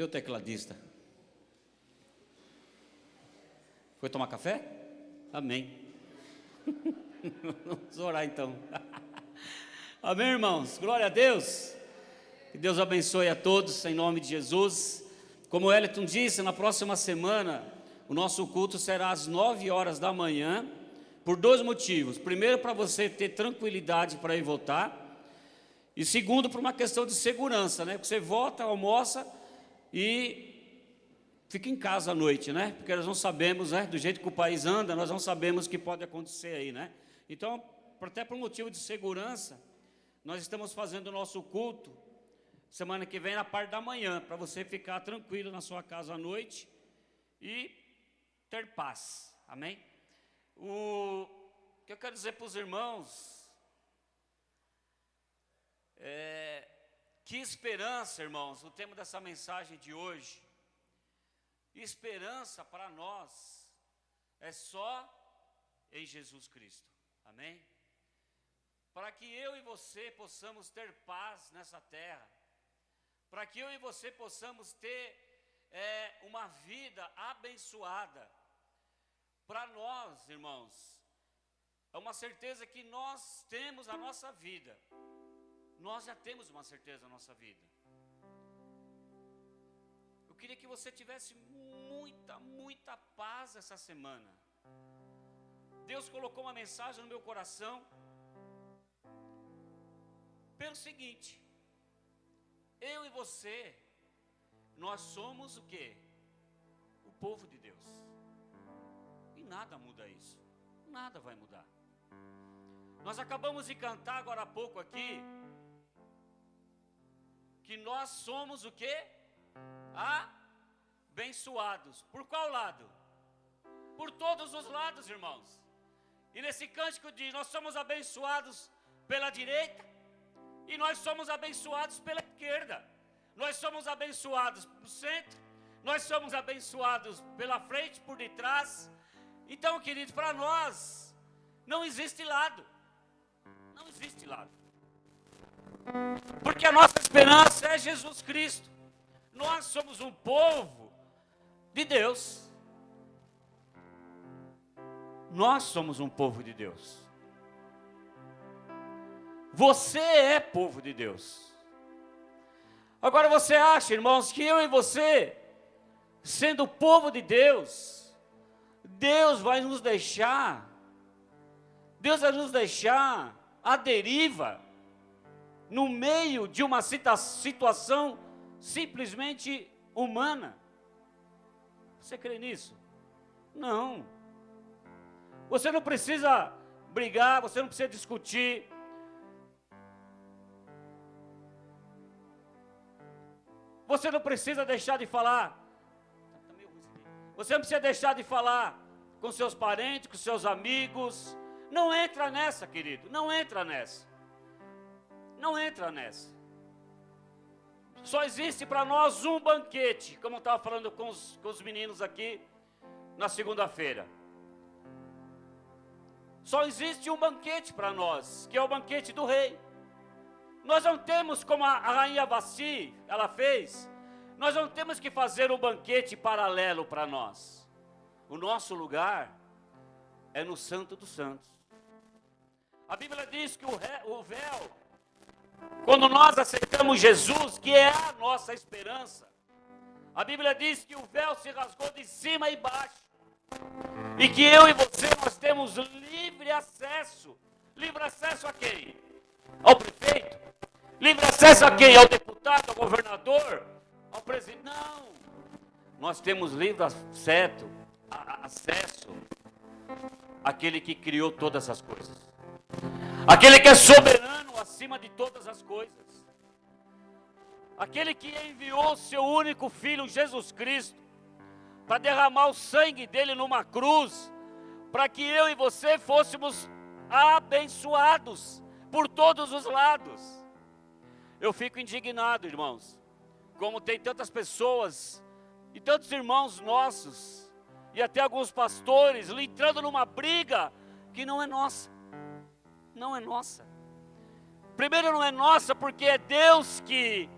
Cadê o tecladista? Foi tomar café? Amém. Vamos orar então. Amém, irmãos? Glória a Deus. Que Deus abençoe a todos, em nome de Jesus. Como o Wellington disse, na próxima semana, o nosso culto será às 9 horas da manhã, por 2 motivos. Primeiro, para você ter tranquilidade para ir votar. E segundo, por uma questão de segurança, né? Porque você vota, almoça e fica em casa à noite, né? Porque nós não sabemos, né? Do jeito que o país anda, nós não sabemos o que pode acontecer aí, né? Então, até por motivo de segurança, nós estamos fazendo o nosso culto semana que vem na parte da manhã, para você ficar tranquilo na sua casa à noite e ter paz, amém? O que eu quero dizer para os irmãos que esperança, irmãos, o tema dessa mensagem de hoje, esperança para nós é só em Jesus Cristo, amém? Para que eu e você possamos ter paz nessa terra, para que eu e você possamos ter uma vida abençoada, para nós, irmãos, é uma certeza que nós temos a nossa vida, nós já temos uma certeza na nossa vida. Eu queria que você tivesse muita paz essa semana. Deus colocou uma mensagem no meu coração, pelo seguinte: eu e você, nós somos o quê? O povo de Deus. E nada muda isso. Nada vai mudar. Nós acabamos de cantar agora há pouco aqui, que nós somos o quê? Abençoados. Por qual lado? Por todos os lados, irmãos. E nesse cântico diz, nós somos abençoados pela direita, e nós somos abençoados pela esquerda. Nós somos abençoados no centro, nós somos abençoados pela frente, por detrás. Então, querido, para nós não existe lado. Não existe lado. Porque a nossa esperança é Jesus Cristo. Nós somos um povo de Deus. Nós somos um povo de Deus. Você é povo de Deus. Agora você acha, irmãos, que eu e você, sendo povo de Deus, Deus vai nos deixar à deriva, no meio de uma situação simplesmente humana? Você crê nisso? Não. Você não precisa brigar, você não precisa discutir. Você não precisa deixar de falar. Você não precisa deixar de falar com seus parentes, com seus amigos. Não entra nessa, querido. Não entra nessa. Não entra nessa. Só existe para nós um banquete, como eu estava falando com os meninos aqui na segunda-feira. Só existe um banquete para nós, que é o banquete do rei. Nós não temos, como a rainha Vasti, ela fez, nós não temos que fazer um banquete paralelo para nós. O nosso lugar é no Santo dos Santos. A Bíblia diz que o véu, quando nós aceitamos Jesus, que é a nossa esperança, a Bíblia diz que o véu se rasgou de cima e baixo, e que eu e você, nós temos livre acesso. Livre acesso a quem? Ao prefeito? Livre acesso a quem? Ao deputado, ao governador, ao presidente? Não. Nós temos livre acesso àquele que criou todas as coisas. Aquele que é soberano acima de todas as coisas. Aquele que enviou o seu único filho, Jesus Cristo, para derramar o sangue dele numa cruz, para que eu e você fôssemos abençoados por todos os lados. Eu fico indignado, irmãos, como tem tantas pessoas e tantos irmãos nossos, e até alguns pastores, entrando numa briga que não é nossa. Não é nossa. Primeiro, não é nossa porque é Deus que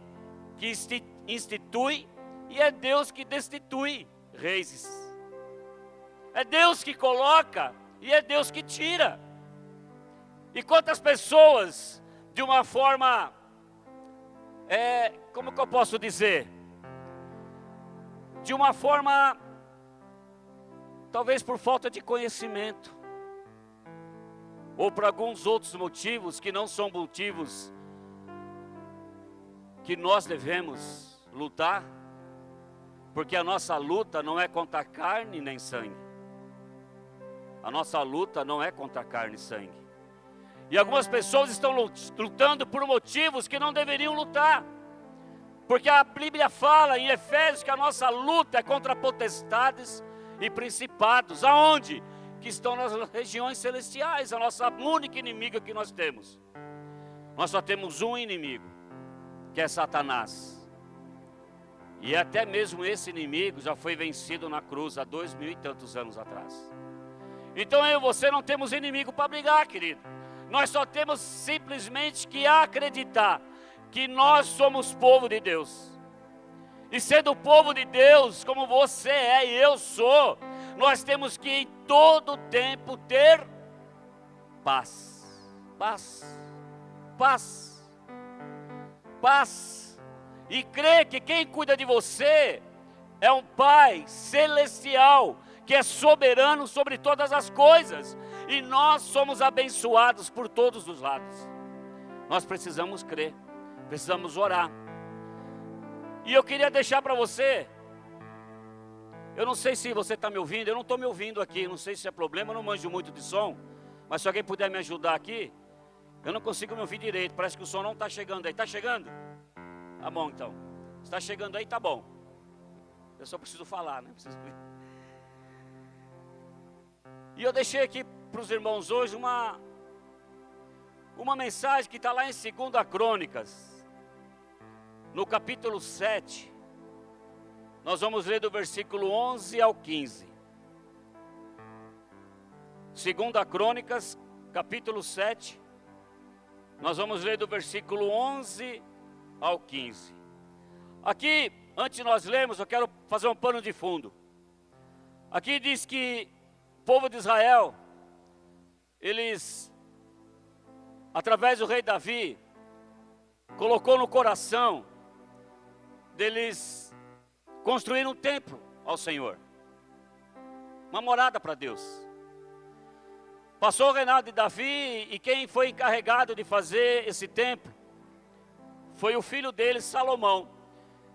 institui, e é Deus que destitui reis. É Deus que coloca e é Deus que tira. E quantas pessoas, de uma forma, como que eu posso dizer? De uma forma, talvez por falta de conhecimento, ou por alguns outros motivos que não são motivos que nós devemos lutar, porque a nossa luta não é contra carne nem sangue. A nossa luta não é contra carne e sangue. E algumas pessoas estão lutando por motivos que não deveriam lutar. Porque a Bíblia fala em Efésios que a nossa luta é contra potestades e principados. Aonde? Que estão nas regiões celestiais. A nossa única inimiga que nós temos. Nós só temos um inimigo, que é Satanás. E até mesmo esse inimigo já foi vencido na cruz há 2000 e tantos anos atrás. Então eu e você não temos inimigo para brigar, querido. Nós só temos simplesmente que acreditar que nós somos povo de Deus. E sendo povo de Deus, como você é e eu sou, nós temos que em todo tempo ter paz. Paz. Paz. Paz. E crer que quem cuida de você é um Pai celestial, que é soberano sobre todas as coisas. E nós somos abençoados por todos os lados. Nós precisamos crer, precisamos orar. E eu queria deixar para você, eu não sei se você está me ouvindo, eu não estou me ouvindo aqui, não sei se é problema, eu não manjo muito de som, mas se alguém puder me ajudar aqui, eu não consigo me ouvir direito, parece que o som não está chegando aí. Está chegando? Tá bom então, se está chegando aí, tá bom. Eu só preciso falar, né? E eu deixei aqui para os irmãos hoje uma mensagem que está lá em 2 Crônicas, no capítulo 7. Nós vamos ler do versículo 11 ao 15. 2 Crônicas, capítulo 7. Nós vamos ler do versículo 11 ao 15. Aqui, antes de nós lermos, eu quero fazer um pano de fundo. Aqui diz que o povo de Israel, eles, através do rei Davi, colocou no coração deles construir um templo ao Senhor, uma morada para Deus. Passou o reinado de Davi e quem foi encarregado de fazer esse templo foi o filho dele, Salomão.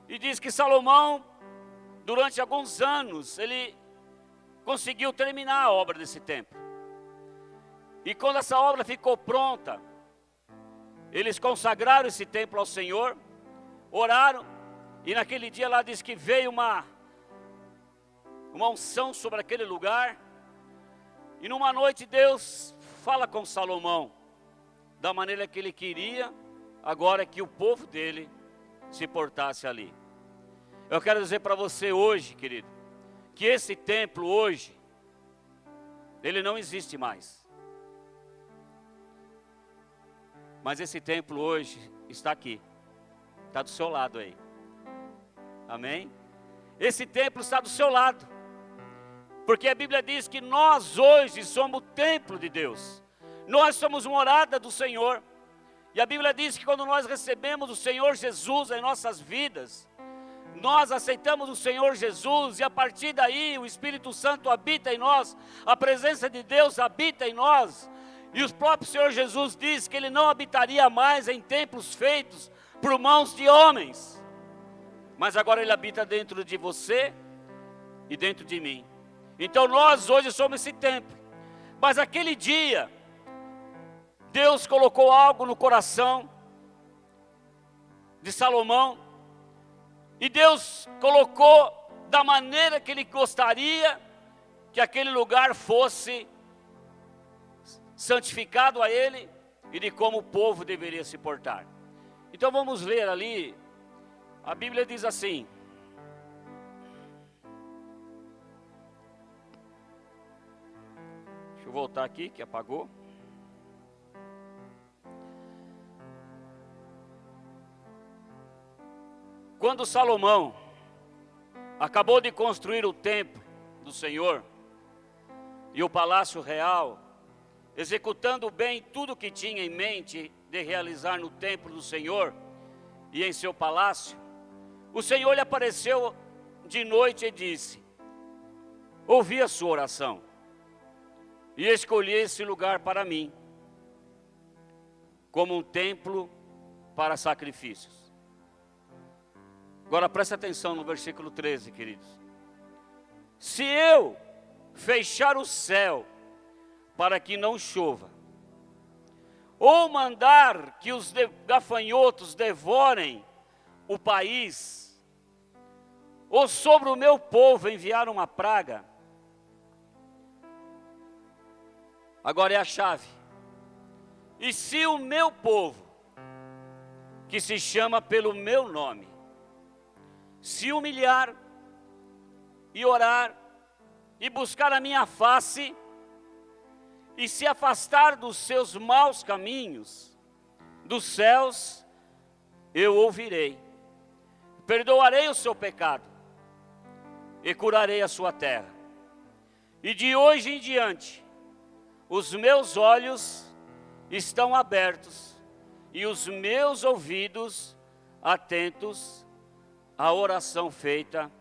E diz que Salomão, durante alguns anos, ele conseguiu terminar a obra desse templo. E quando essa obra ficou pronta, eles consagraram esse templo ao Senhor, oraram, e naquele dia lá diz que veio uma unção sobre aquele lugar, e numa noite Deus fala com Salomão, da maneira que ele queria, agora que o povo dele se portasse ali. Eu quero dizer para você hoje, querido, que esse templo hoje, ele não existe mais. Mas esse templo hoje está aqui, está do seu lado aí. Amém? Esse templo está do seu lado, porque a Bíblia diz que nós hoje somos o templo de Deus. Nós somos morada do Senhor. E a Bíblia diz que quando nós recebemos o Senhor Jesus em nossas vidas, nós aceitamos o Senhor Jesus e a partir daí o Espírito Santo habita em nós, a presença de Deus habita em nós. E o próprio Senhor Jesus diz que Ele não habitaria mais em templos feitos por mãos de homens, mas agora Ele habita dentro de você e dentro de mim. Então nós hoje somos esse templo, mas aquele dia, Deus colocou algo no coração de Salomão, e Deus colocou da maneira que Ele gostaria que aquele lugar fosse santificado a Ele, e de como o povo deveria se portar. Então vamos ler ali, a Bíblia diz assim, deixa eu voltar aqui que apagou. Quando Salomão acabou de construir o templo do Senhor e o palácio real, executando bem tudo o que tinha em mente de realizar no templo do Senhor e em seu palácio, o Senhor lhe apareceu de noite e disse: ouvi a sua oração e escolhi esse lugar para mim, como um templo para sacrifícios. Agora preste atenção no versículo 13, queridos. Se eu fechar o céu para que não chova, ou mandar que os gafanhotos devorem o país, ou sobre o meu povo enviar uma praga, agora é a chave. E se o meu povo, que se chama pelo meu nome, se humilhar e orar e buscar a minha face e se afastar dos seus maus caminhos, dos céus eu ouvirei, perdoarei o seu pecado e curarei a sua terra. E de hoje em diante os meus olhos estão abertos e os meus ouvidos atentos à oração feita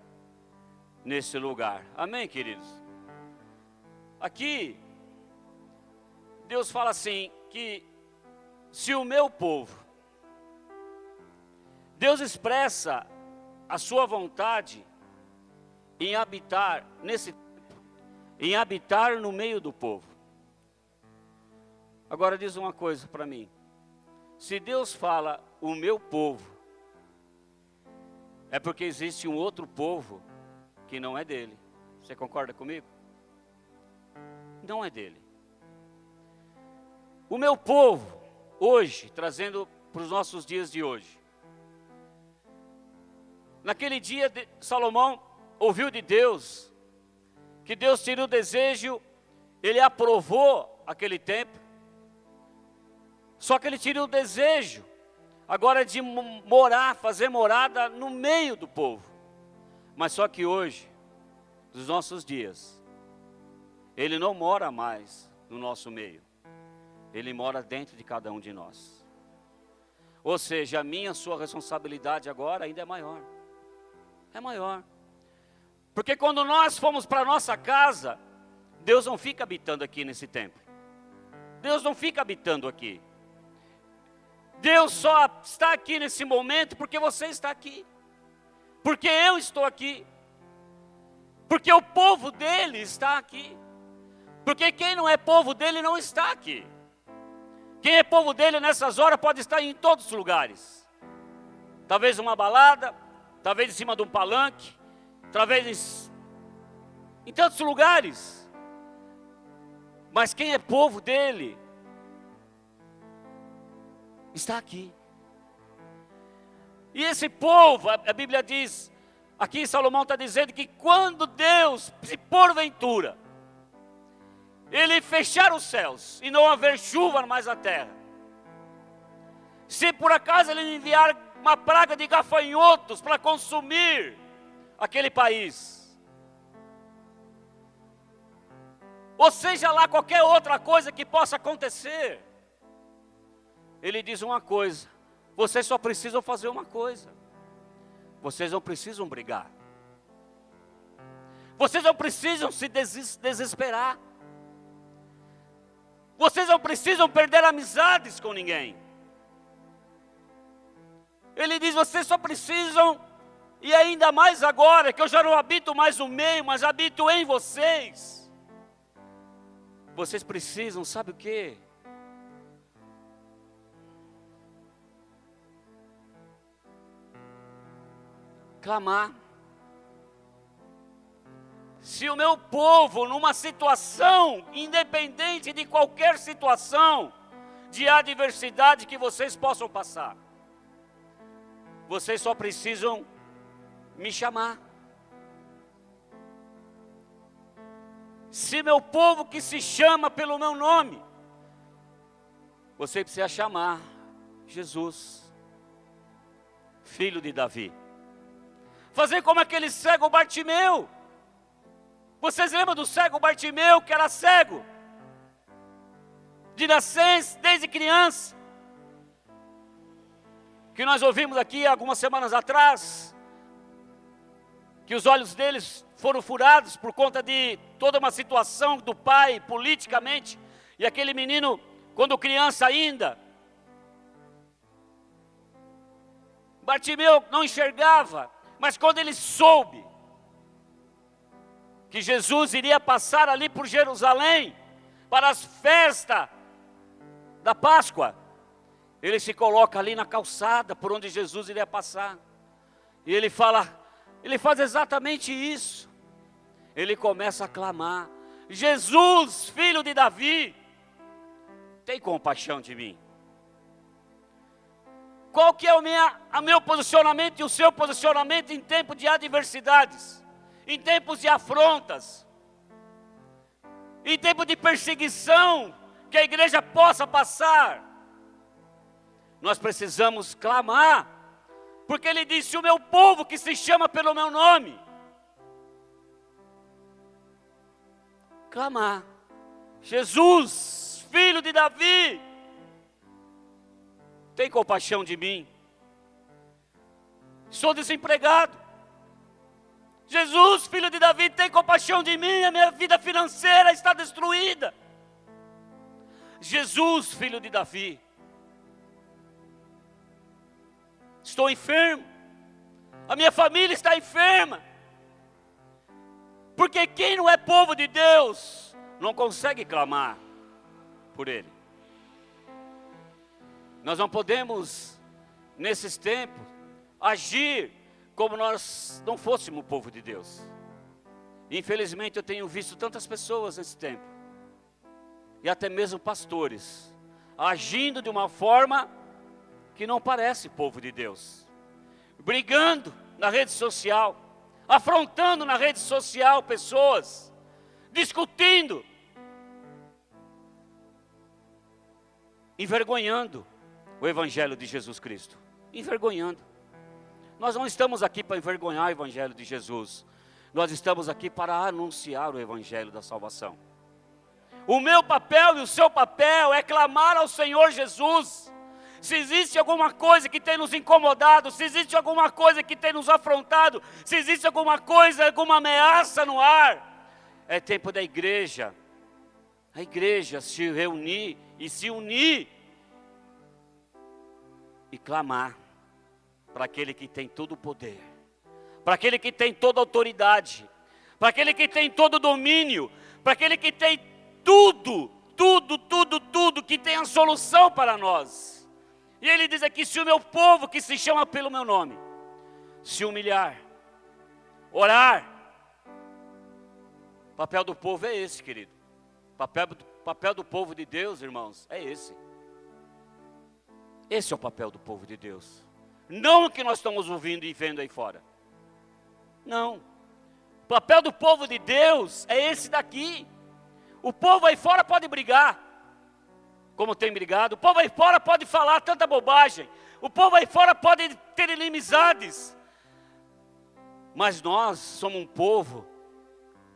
nesse lugar. Amém, queridos? Aqui, Deus fala assim, que se o meu povo, Deus expressa a sua vontade em habitar nesse tempo, em habitar no meio do povo. Agora diz uma coisa para mim. Se Deus fala o meu povo, é porque existe um outro povo que não é dele. Você concorda comigo? Não é dele. O meu povo, hoje, trazendo para os nossos dias de hoje. Naquele dia, Salomão ouviu de Deus, que Deus tinha o desejo, ele aprovou aquele templo, só que ele tinha o desejo, agora de morar, fazer morada no meio do povo. Mas só que hoje, nos nossos dias, ele não mora mais no nosso meio. Ele mora dentro de cada um de nós. Ou seja, a sua responsabilidade agora ainda é maior. É maior. Porque quando nós fomos para a nossa casa, Deus não fica habitando aqui nesse templo. Deus não fica habitando aqui. Deus só está aqui nesse momento porque você está aqui. Porque eu estou aqui. Porque o povo dele está aqui. Porque quem não é povo dele não está aqui. Quem é povo dele nessas horas pode estar em todos os lugares. Talvez numa balada, talvez em cima de um palanque, talvez em tantos lugares. Mas quem é povo dele está aqui. E esse povo, a Bíblia diz, aqui Salomão está dizendo que quando Deus, se porventura, ele fechar os céus e não haver chuva mais na terra, se por acaso ele enviar uma praga de gafanhotos para consumir aquele país, ou seja lá qualquer outra coisa que possa acontecer, ele diz uma coisa: vocês só precisam fazer uma coisa, vocês não precisam brigar, vocês não precisam se desesperar, vocês não precisam perder amizades com ninguém. Ele diz, vocês só precisam, e ainda mais agora, que eu já não habito mais no meio, mas habito em vocês. Vocês precisam, sabe o quê? Clamar. Se o meu povo, numa situação, independente de qualquer situação, de adversidade que vocês possam passar, vocês só precisam me chamar. Se meu povo que se chama pelo meu nome, você precisa chamar Jesus, filho de Davi. fazer como aquele cego Bartimeu. Vocês lembram do cego Bartimeu, que era cego de nascença, desde criança, que nós ouvimos aqui algumas semanas atrás, que os olhos deles foram furados por conta de toda uma situação do pai, politicamente, e aquele menino, quando criança ainda, Bartimeu não enxergava, mas quando ele soube que Jesus iria passar ali por Jerusalém, para as festas da Páscoa, ele se coloca ali na calçada por onde Jesus iria passar, e ele faz exatamente isso. Ele começa a clamar: Jesus, filho de Davi, tem compaixão de mim. Qual que é o meu posicionamento e o seu posicionamento em tempo de adversidades, em tempos de afrontas, em tempo de perseguição que a igreja possa passar? Nós precisamos clamar, porque ele disse: o meu povo que se chama pelo meu nome. Clamar: Jesus, filho de Davi, tem compaixão de mim. Sou desempregado. Jesus, filho de Davi, tem compaixão de mim. A minha vida financeira está destruída. Jesus, filho de Davi, estou enfermo. A minha família está enferma. Porque quem não é povo de Deus não consegue clamar por Ele. Nós não podemos, nesses tempos, agir como nós não fôssemos povo de Deus. Infelizmente eu tenho visto tantas pessoas nesse tempo, e até mesmo pastores, agindo de uma forma que não parece povo de Deus, brigando na rede social, afrontando na rede social pessoas, discutindo, envergonhando o Evangelho de Jesus Cristo, envergonhando. Nós não estamos aqui para envergonhar o Evangelho de Jesus, nós estamos aqui para anunciar o Evangelho da salvação. O meu papel e o seu papel é clamar ao Senhor Jesus. Se existe alguma coisa que tem nos incomodado, se existe alguma coisa que tem nos afrontado, se existe alguma coisa, alguma ameaça no ar, é tempo da igreja, a igreja se reunir e se unir e clamar para aquele que tem todo o poder, para aquele que tem toda a autoridade, para aquele que tem todo o domínio, para aquele que tem tudo, que tem a solução para nós. E ele diz aqui: se o meu povo que se chama pelo meu nome se humilhar, orar. O papel do povo é esse, querido. Papel do povo de Deus, irmãos, é esse. Esse é o papel do povo de Deus. Não o que nós estamos ouvindo e vendo aí fora. Não. O papel do povo de Deus é esse daqui. O povo aí fora pode brigar, como tem brigado. O povo aí fora pode falar tanta bobagem. O povo aí fora pode ter inimizades. Mas nós somos um povo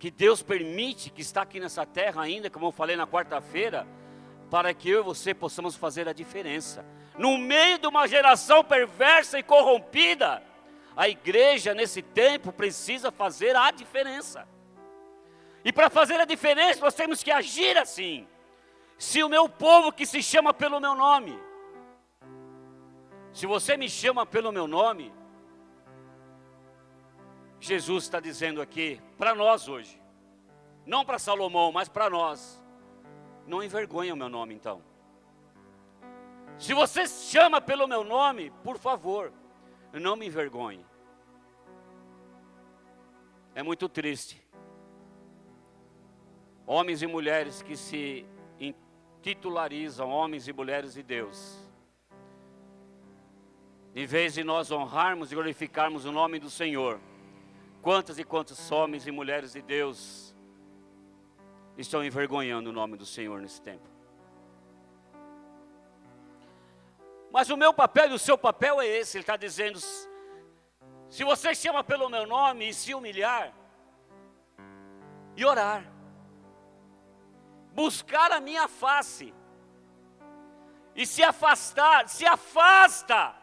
que Deus permite que está aqui nessa terra ainda, como eu falei na quarta-feira, para que eu e você possamos fazer a diferença. No meio de uma geração perversa e corrompida, a igreja nesse tempo precisa fazer a diferença. E para fazer a diferença nós temos que agir assim. Se o meu povo que se chama pelo meu nome, se você me chama pelo meu nome, Jesus está dizendo aqui para nós hoje, não para Salomão, mas para nós: não envergonhe o meu nome então. Se você chama pelo meu nome, por favor, não me envergonhe. É muito triste homens e mulheres que se titularizam homens e mulheres de Deus, em vez de nós honrarmos e glorificarmos o nome do Senhor, quantos e quantos homens e mulheres de Deus estão envergonhando o nome do Senhor nesse tempo. Mas o meu papel e o seu papel é esse. Ele está dizendo: Se você chama pelo meu nome e se humilhar e orar, buscar a minha face e se afastar, se afasta,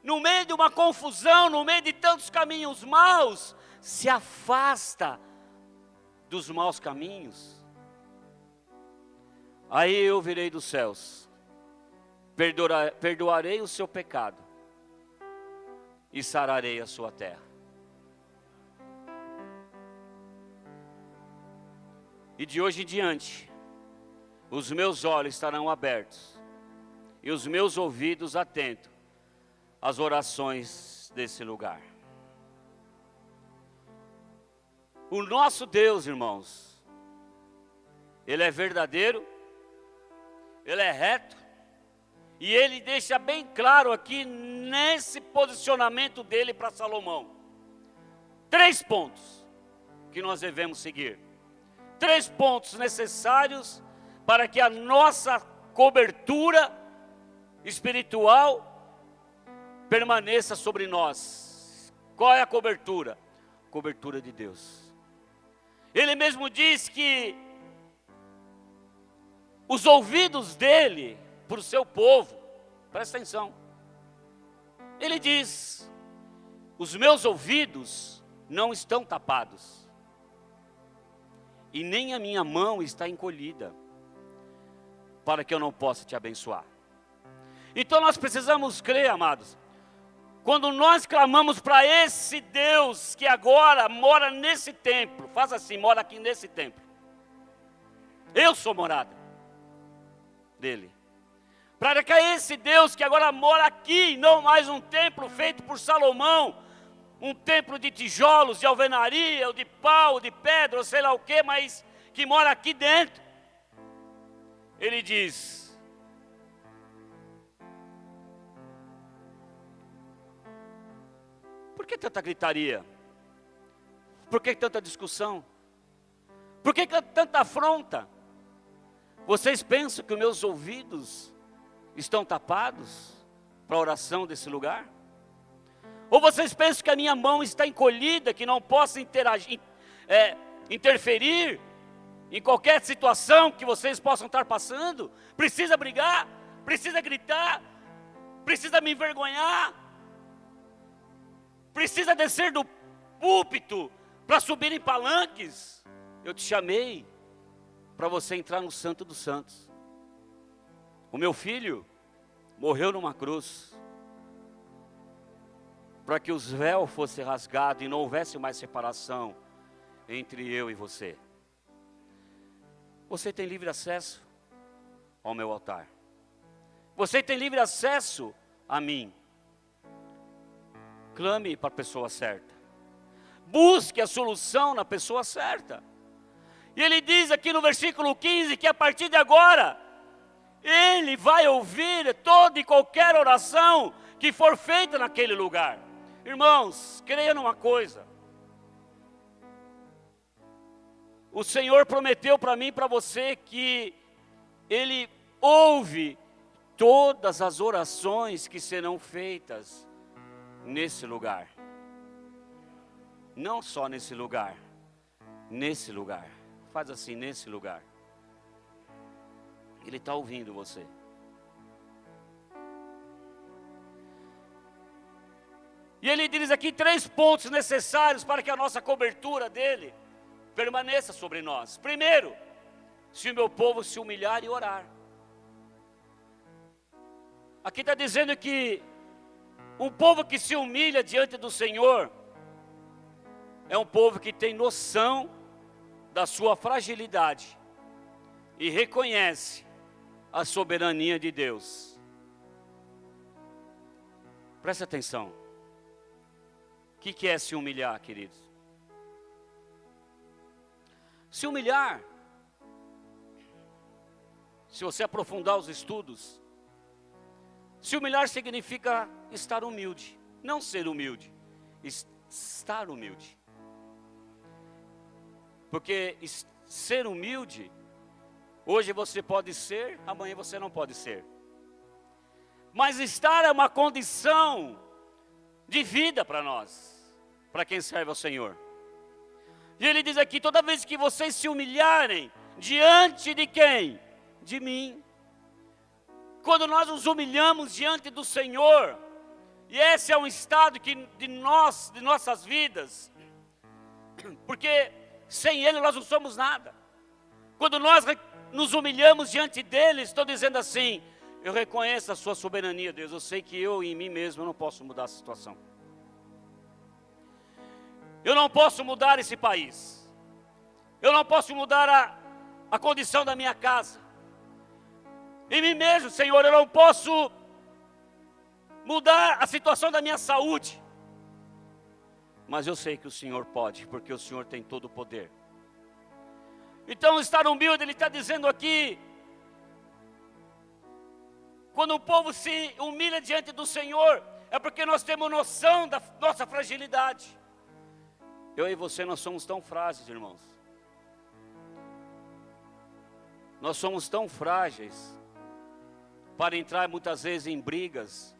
no meio de uma confusão, no meio de tantos caminhos maus, se afasta dos maus caminhos, aí eu virei dos céus, perdoarei o seu pecado e sararei a sua terra. E de hoje em diante, os meus olhos estarão abertos e os meus ouvidos atentos às orações desse lugar. O nosso Deus, irmãos, Ele é verdadeiro, Ele é reto, e Ele deixa bem claro aqui nesse posicionamento dele para Salomão. 3 pontos que nós devemos seguir. 3 pontos necessários para que a nossa cobertura espiritual permaneça sobre nós. Qual é a cobertura? Cobertura de Deus. Ele mesmo diz que os ouvidos dele, para o seu povo, presta atenção, ele diz, os meus ouvidos não estão tapados, e nem a minha mão está encolhida, para que eu não possa te abençoar. Então nós precisamos crer, amados, quando nós clamamos para esse Deus que agora mora nesse templo, faz assim, mora aqui nesse templo, eu sou morada dele, para que esse Deus que agora mora aqui, não mais um templo feito por Salomão, um templo de tijolos, de alvenaria, ou de pau, de pedra, ou sei lá o que, mas que mora aqui dentro. Ele diz, por que tanta gritaria? Por que tanta discussão? Por que tanta afronta? Vocês pensam que os meus ouvidos estão tapados para a oração desse lugar? Ou vocês pensam que a minha mão está encolhida, que não posso interferir em qualquer situação que vocês possam estar passando? Precisa brigar? Precisa gritar? Precisa me envergonhar? Precisa descer do púlpito para subir em palanques? Eu te chamei para você entrar no Santo dos Santos. O meu filho morreu numa cruz, para que os véus fossem rasgados e não houvesse mais separação entre eu e você. Você tem livre acesso ao meu altar. Você tem livre acesso a mim. Clame para a pessoa certa. Busque a solução na pessoa certa. E ele diz aqui no versículo 15 que a partir de agora, ele vai ouvir toda e qualquer oração que for feita naquele lugar. Irmãos, creia numa coisa. O Senhor prometeu para mim e para você que Ele ouve todas as orações que serão feitas nesse lugar. Não só nesse lugar, nesse lugar. Faz assim, nesse lugar. Ele está ouvindo você. E ele diz aqui 3 pontos necessários para que a nossa cobertura dele permaneça sobre nós. Primeiro, se o meu povo se humilhar e orar. Aqui está dizendo que um povo que se humilha diante do Senhor é um povo que tem noção da sua fragilidade e reconhece a soberania de Deus. Preste atenção. O que é se humilhar, queridos? Se humilhar, se você aprofundar os estudos, se humilhar significa estar humilde, não ser humilde, estar humilde. Porque ser humilde, hoje você pode ser, amanhã você não pode ser. Mas estar é uma condição de vida para nós, para quem serve ao Senhor. E ele diz aqui, toda vez que vocês se humilharem, diante de quem? De mim. Quando nós nos humilhamos diante do Senhor, e esse é um estado de nossas vidas, porque sem Ele nós não somos nada. Quando nós nos humilhamos diante dEle, estou dizendo assim, eu reconheço a sua soberania, Deus, eu sei que eu em mim mesmo eu não posso mudar a situação. Eu não posso mudar esse país. Eu não posso mudar a condição da minha casa. Em mim mesmo, Senhor, eu não posso mudar a situação da minha saúde. Mas eu sei que o Senhor pode, porque o Senhor tem todo o poder. Então, estar humilde, Ele está dizendo aqui, quando o povo se humilha diante do Senhor, é porque nós temos noção da nossa fragilidade. Eu e você, nós somos tão frágeis, irmãos. Nós somos tão frágeis para entrar muitas vezes em brigas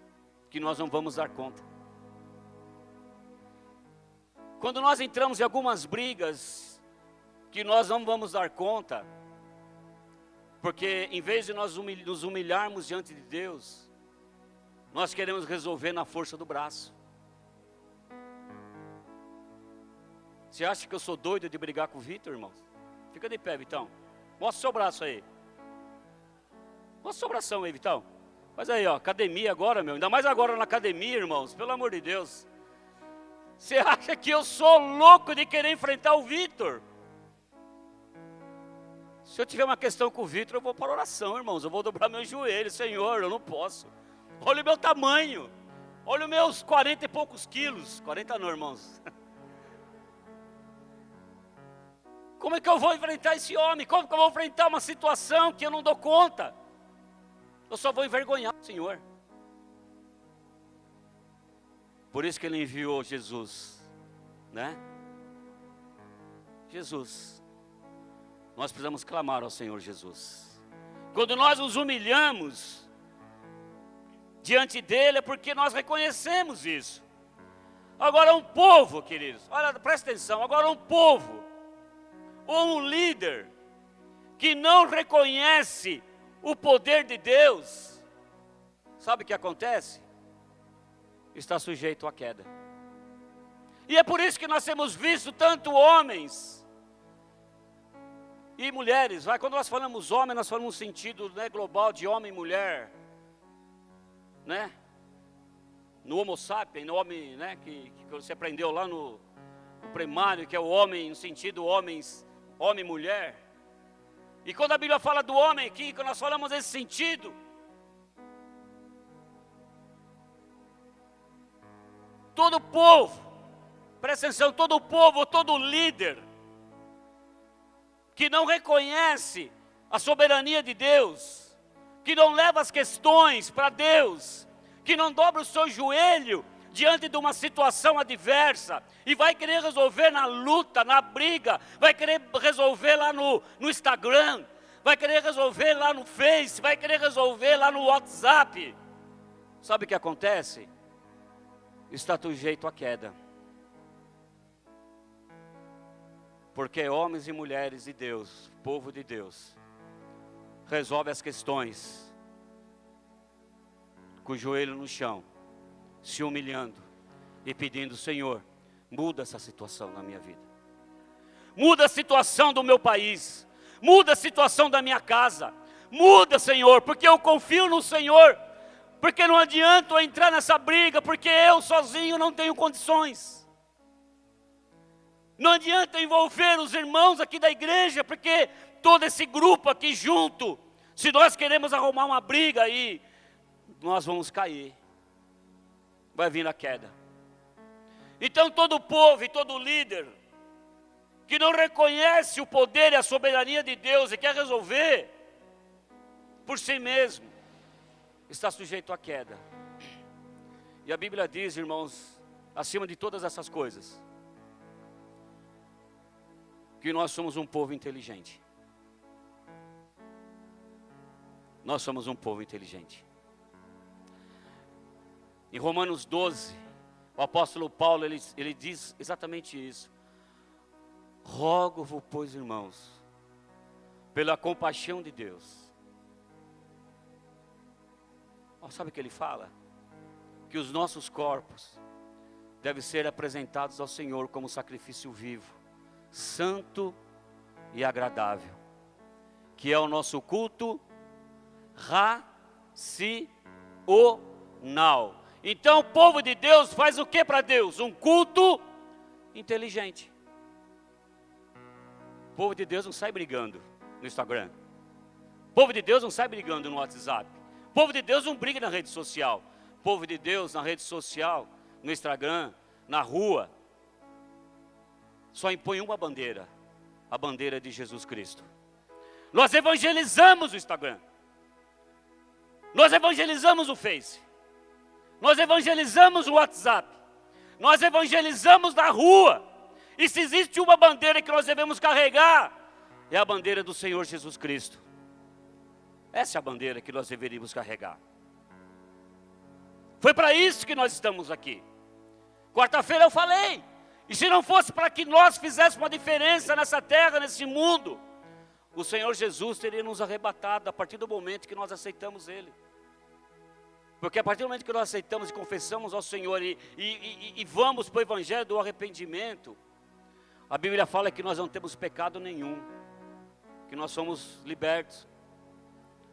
que nós não vamos dar conta. Quando nós entramos em algumas brigas que nós não vamos dar conta, porque em vez de nós nos humilharmos diante de Deus, nós queremos resolver na força do braço. Você acha que eu sou doido de brigar com o Vitor, irmãos? Fica de pé, Vitão. Mostra o seu braço aí. Mostra o seu bração aí, Vitão. Faz aí, ó, academia agora, meu. Ainda mais agora na academia, irmãos. Pelo amor de Deus. Você acha que eu sou louco de querer enfrentar o Vitor? Se eu tiver uma questão com o Vitor, eu vou para a oração, irmãos. Eu vou dobrar meus joelhos. Senhor, eu não posso. Olha o meu tamanho. Olha os meus 40 e poucos quilos. 40 não, irmãos. Como é que eu vou enfrentar esse homem? Como que eu vou enfrentar uma situação que eu não dou conta? Eu só vou envergonhar o Senhor. Por isso que Ele enviou Jesus, né? Jesus. Nós precisamos clamar ao Senhor Jesus. Quando nós nos humilhamos diante dEle, é porque nós reconhecemos isso. Agora um povo, queridos, olha, presta atenção, agora um povo, ou um líder, que não reconhece o poder de Deus, sabe o que acontece? Está sujeito à queda. E é por isso que nós temos visto tanto homens e mulheres, quando nós falamos homem, nós falamos no sentido, né, global de homem e mulher, né? No Homo sapiens, no homem, né, que você aprendeu lá no primário, que é o homem, no sentido homem e mulher. E quando a Bíblia fala do homem aqui, quando nós falamos nesse sentido, todo povo, presta atenção, todo povo, todo líder, que não reconhece a soberania de Deus, que não leva as questões para Deus, que não dobra o seu joelho diante de uma situação adversa, e vai querer resolver na luta, na briga, vai querer resolver lá no Instagram, vai querer resolver lá no Face, vai querer resolver lá no WhatsApp. Sabe o que acontece? Está sujeito à queda. Porque homens e mulheres de Deus, povo de Deus, resolve as questões com o joelho no chão, se humilhando e pedindo: Senhor, muda essa situação na minha vida, muda a situação do meu país, muda a situação da minha casa, muda, Senhor, porque eu confio no Senhor, porque não adianta eu entrar nessa briga, porque eu sozinho não tenho condições, não adianta envolver os irmãos aqui da igreja, porque todo esse grupo aqui junto, se nós queremos arrumar uma briga aí, nós vamos cair, vai vir a queda. Então todo povo e todo líder que não reconhece o poder e a soberania de Deus e quer resolver por si mesmo, está sujeito à queda. E a Bíblia diz, irmãos, acima de todas essas coisas, que nós somos um povo inteligente. Nós somos um povo inteligente. Em Romanos 12, o O apóstolo Paulo, ele diz exatamente isso. Rogo-vos, pois, irmãos, pela compaixão de Deus. Sabe o que ele fala? Que os nossos corpos devem ser apresentados ao Senhor como sacrifício vivo, santo e agradável, que é o nosso culto racional. Então o povo de Deus faz o que para Deus? Um culto inteligente. O povo de Deus não sai brigando no Instagram. O povo de Deus não sai brigando no WhatsApp. O povo de Deus não briga na rede social. O povo de Deus na rede social, no Instagram, na rua, só impõe uma bandeira, a bandeira de Jesus Cristo. Nós evangelizamos o Instagram. Nós evangelizamos o Face. Nós evangelizamos o WhatsApp. Nós evangelizamos na rua. E se existe uma bandeira que nós devemos carregar, é a bandeira do Senhor Jesus Cristo. Essa é a bandeira que nós deveríamos carregar. Foi para isso que nós estamos aqui. Quarta-feira eu falei. E se não fosse para que nós fizéssemos uma diferença nessa terra, nesse mundo, o Senhor Jesus teria nos arrebatado a partir do momento que nós aceitamos Ele. Porque a partir do momento que nós aceitamos e confessamos ao Senhor e vamos para o Evangelho do arrependimento, a Bíblia fala que nós não temos pecado nenhum, que nós somos libertos.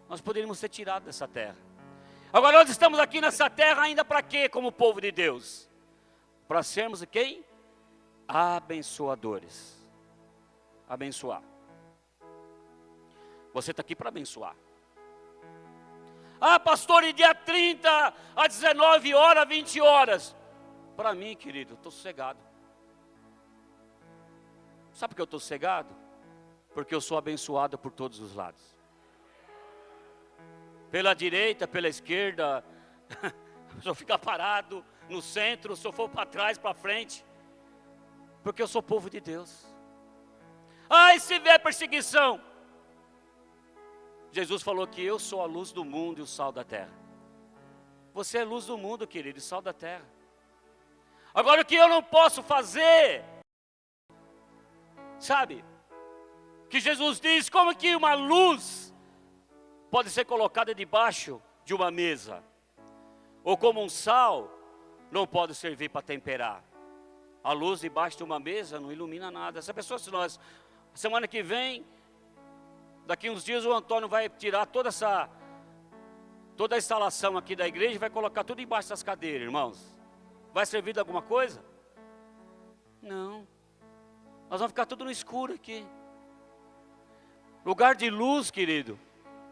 Nós poderíamos ser tirados dessa terra. Agora nós estamos aqui nessa terra ainda para quê, como povo de Deus? Para sermos quem? Abençoadores. Abençoar. Você está aqui para abençoar. Pastor, e dia 30, às 19 horas, 20 horas. Para mim, querido, estou sossegado. Sabe por que eu estou sossegado? Porque eu sou abençoado por todos os lados. Pela direita, pela esquerda, se eu ficar parado no centro, se eu for para trás, para frente, porque eu sou povo de Deus. E se vier perseguição? Jesus falou que eu sou a luz do mundo e o sal da terra. Você é luz do mundo, querido, e sal da terra. Agora o que eu não posso fazer, sabe? Que Jesus diz, como que uma luz pode ser colocada debaixo de uma mesa? Ou como um sal não pode servir para temperar. A luz debaixo de uma mesa não ilumina nada. Essa pessoa, se nós, semana que vem, daqui uns dias o Antônio vai tirar toda a instalação aqui da igreja e vai colocar tudo embaixo das cadeiras, irmãos. Vai servir de alguma coisa? Não. Nós vamos ficar tudo no escuro aqui. Lugar de luz, querido,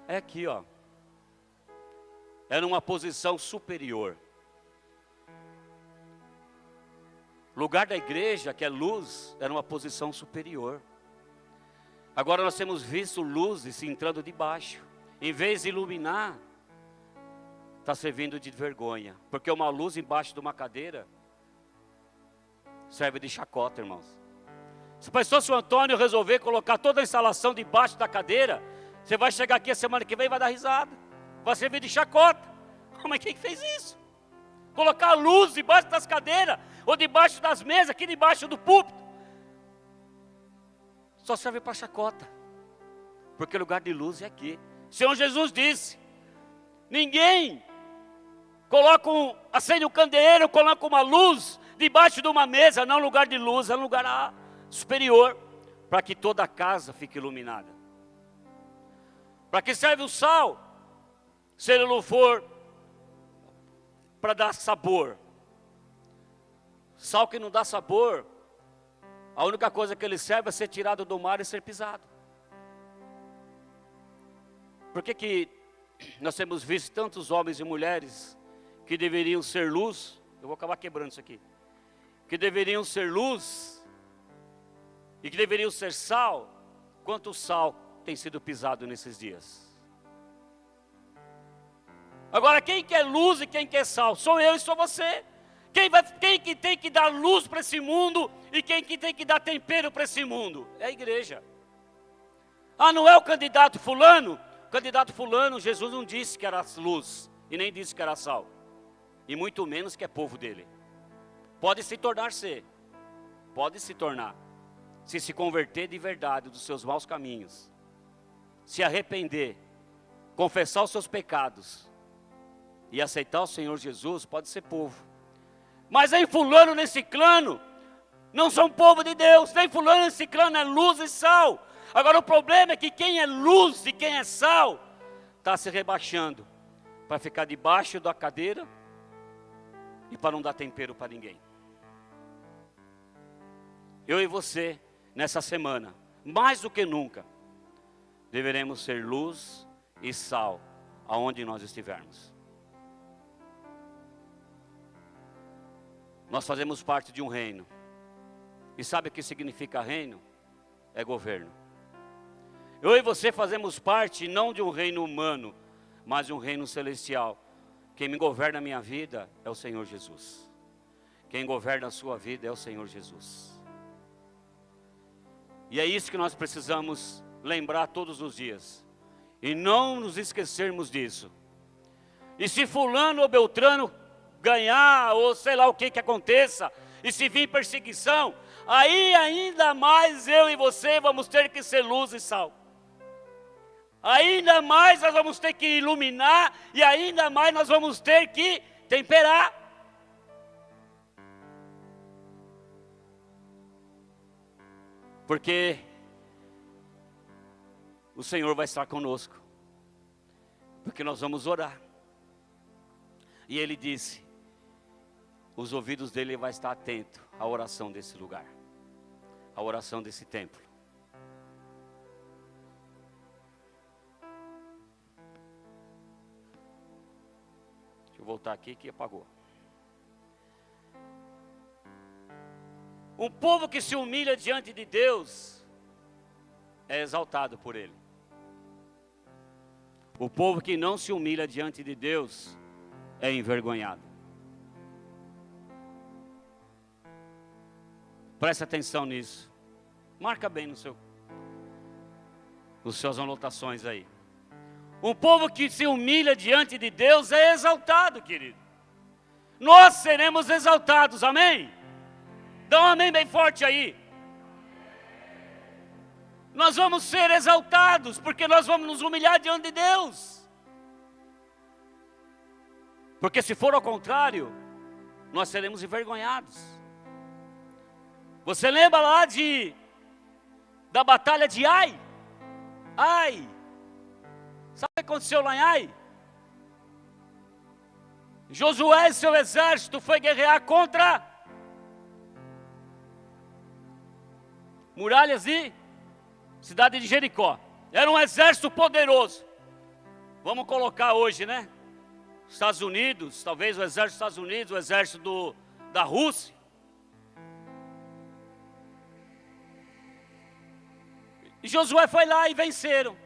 é aqui, ó. É numa posição superior. Lugar da igreja, que é luz, é numa posição superior. Agora nós temos visto luzes entrando de baixo. Em vez de iluminar, está servindo de vergonha. Porque uma luz embaixo de uma cadeira serve de chacota, irmãos. Se o Antônio resolver colocar toda a instalação debaixo da cadeira, você vai chegar aqui a semana que vem e vai dar risada. Vai servir de chacota. Mas quem fez isso? Colocar luz debaixo das cadeiras, ou debaixo das mesas, aqui debaixo do púlpito. Só serve para chacota. Porque o lugar de luz é aqui. O Senhor Jesus disse, ninguém acende um candeeiro, coloca uma luz debaixo de uma mesa, não lugar de luz, é um lugar superior, para que toda a casa fique iluminada. Para que serve o sal? Se ele não for para dar sabor. Sal que não dá sabor, a única coisa que ele serve é ser tirado do mar e ser pisado. Por que nós temos visto tantos homens e mulheres que deveriam ser luz? Eu vou acabar quebrando isso aqui. Que deveriam ser luz e que deveriam ser sal, quanto sal tem sido pisado nesses dias. Agora quem quer luz e quem quer sal? Sou eu e sou você. Quem que tem que dar luz para esse mundo e quem que tem que dar tempero para esse mundo? É a igreja. Não é o candidato fulano? O candidato fulano, Jesus não disse que era luz e nem disse que era sal. E muito menos que é povo dele. pode se tornar ser, pode se tornar, se converter de verdade dos seus maus caminhos, se arrepender, confessar os seus pecados e aceitar o Senhor Jesus, pode ser povo. Mas nem fulano nem ciclano não são povo de Deus, nem fulano nem ciclano é luz e sal. Agora o problema é que quem é luz e quem é sal está se rebaixando para ficar debaixo da cadeira e para não dar tempero para ninguém. Eu e você, nessa semana, mais do que nunca, deveremos ser luz e sal aonde nós estivermos. Nós fazemos parte de um reino. E sabe o que significa reino? É governo. Eu e você fazemos parte não de um reino humano, mas de um reino celestial. Quem me governa a minha vida é o Senhor Jesus. Quem governa a sua vida é o Senhor Jesus. E é isso que nós precisamos lembrar todos os dias. E não nos esquecermos disso. E se fulano ou beltrano ganhar, ou sei lá o que aconteça, e se vir perseguição, aí ainda mais eu e você vamos ter que ser luz e sal. Ainda mais nós vamos ter que iluminar, e ainda mais nós vamos ter que temperar. Porque o Senhor vai estar conosco, porque nós vamos orar. E Ele disse, os ouvidos dele vai estar atento à oração desse lugar, à oração desse templo. Deixa eu voltar aqui que apagou. Um povo que se humilha diante de Deus é exaltado por Ele. O povo que não se humilha diante de Deus é envergonhado. Preste atenção nisso. Marca bem nos suas anotações aí. Um povo que se humilha diante de Deus é exaltado, querido. Nós seremos exaltados, amém? Dá um amém bem forte aí. Nós vamos ser exaltados, porque nós vamos nos humilhar diante de Deus. Porque se for ao contrário, nós seremos envergonhados. Você lembra lá da batalha de Ai? Ai. Sabe o que aconteceu lá em Ai? Josué e seu exército foi guerrear contra muralhas e cidade de Jericó. Era um exército poderoso. Vamos colocar hoje, né? Estados Unidos, talvez o exército dos Estados Unidos, o exército da Rússia. E Josué foi lá e venceram.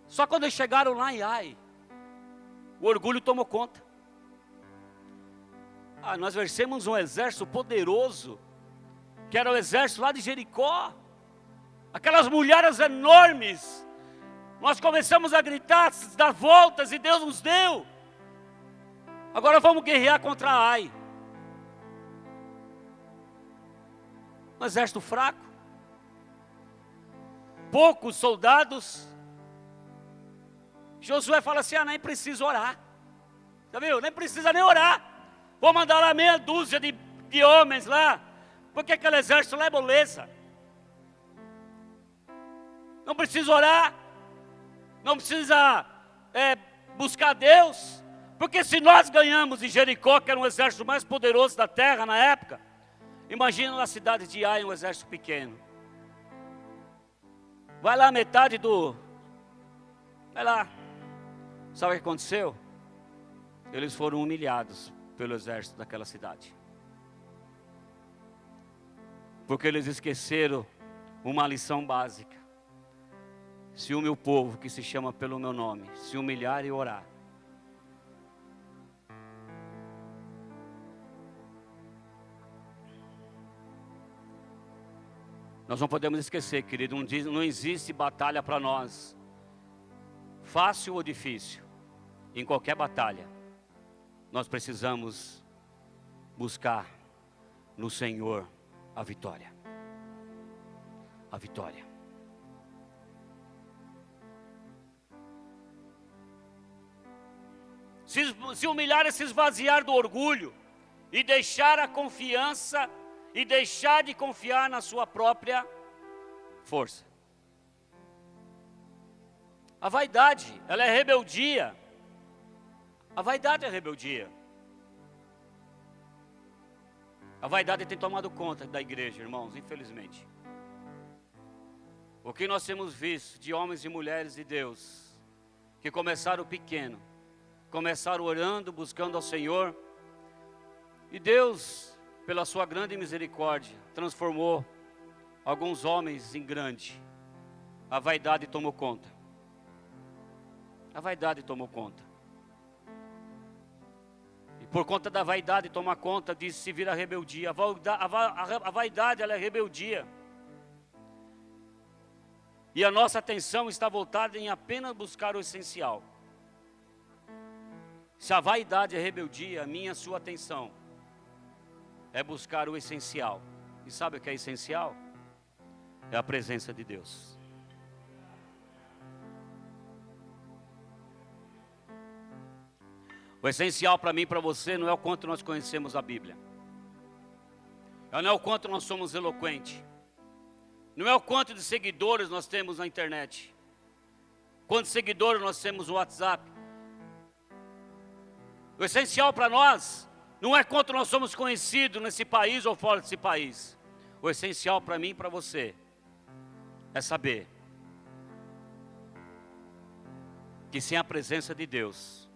Só quando eles chegaram lá em Ai, o orgulho tomou conta. Nós vencemos um exército poderoso, que era o exército lá de Jericó. Aquelas mulheres enormes. Nós começamos a gritar, dar voltas, e Deus nos deu. Agora vamos guerrear contra Ai. Um exército fraco. Poucos soldados. Josué fala assim, nem precisa orar. Já viu? Nem precisa nem orar. Vou mandar lá meia dúzia de homens lá. Porque aquele exército lá é moleza. Não precisa orar. Não precisa buscar Deus. Porque se nós ganhamos em Jericó, que era um exército mais poderoso da terra na época, imagina na cidade de Ai um exército pequeno. Vai lá metade vai lá. Sabe o que aconteceu? Eles foram humilhados pelo exército daquela cidade. Porque eles esqueceram uma lição básica. Se o meu povo, que se chama pelo meu nome, se humilhar e orar, nós não podemos esquecer, querido, não existe batalha para nós, fácil ou difícil. Em qualquer batalha, nós precisamos buscar no Senhor a vitória. A vitória. Se humilhar é se esvaziar do orgulho e deixar a confiança e deixar de confiar na sua própria força. A vaidade, ela é rebeldia. A vaidade é rebeldia. A vaidade tem tomado conta da igreja, irmãos, infelizmente. O que nós temos visto de homens e mulheres de Deus, que começaram pequeno, começaram orando, buscando ao Senhor, e Deus, pela sua grande misericórdia, transformou alguns homens em grande. A vaidade tomou conta. A vaidade tomou conta. E por conta da vaidade tomar conta, diz, se vira rebeldia. A vaidade, ela é rebeldia. E a nossa atenção está voltada em apenas buscar o essencial. Se a vaidade é rebeldia, a minha e a sua atenção é buscar o essencial. E sabe o que é essencial? É a presença de Deus. O essencial para mim e para você não é o quanto nós conhecemos a Bíblia. Não é o quanto nós somos eloquentes. Não é o quanto de seguidores nós temos na internet. Quantos seguidores nós temos no WhatsApp. O essencial para nós não é quanto nós somos conhecidos nesse país ou fora desse país. O essencial para mim e para você é saber que sem a presença de Deus,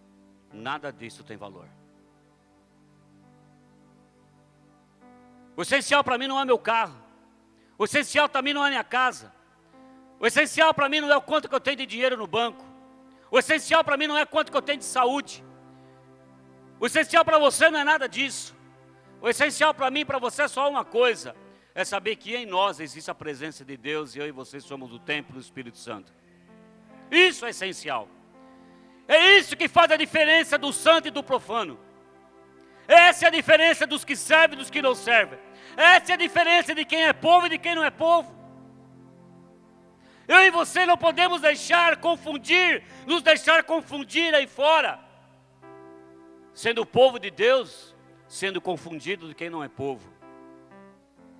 nada disso tem valor. O essencial para mim não é meu carro. O essencial para mim não é minha casa. O essencial para mim não é o quanto que eu tenho de dinheiro no banco. O essencial para mim não é quanto que eu tenho de saúde. O essencial para você não é nada disso. O essencial para mim e para você é só uma coisa. É saber que em nós existe a presença de Deus e eu e você somos o templo do Espírito Santo. Isso é essencial. É isso que faz a diferença do santo e do profano. Essa é a diferença dos que servem e dos que não servem. Essa é a diferença de quem é povo e de quem não é povo. Eu e você não podemos nos deixar confundir aí fora. Sendo o povo de Deus, sendo confundido de quem não é povo.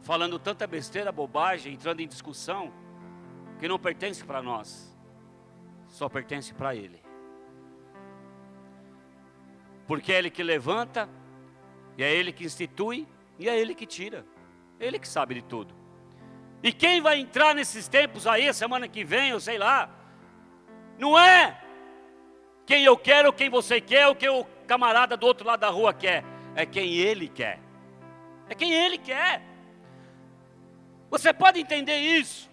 Falando tanta besteira, bobagem, entrando em discussão, que não pertence para nós. Só pertence para Ele. Porque é Ele que levanta, e é Ele que institui, e é Ele que tira. Ele que sabe de tudo. E quem vai entrar nesses tempos aí, semana que vem, ou sei lá, não é quem eu quero, ou quem você quer, ou quem o camarada do outro lado da rua quer. É quem Ele quer. É quem Ele quer. Você pode entender isso?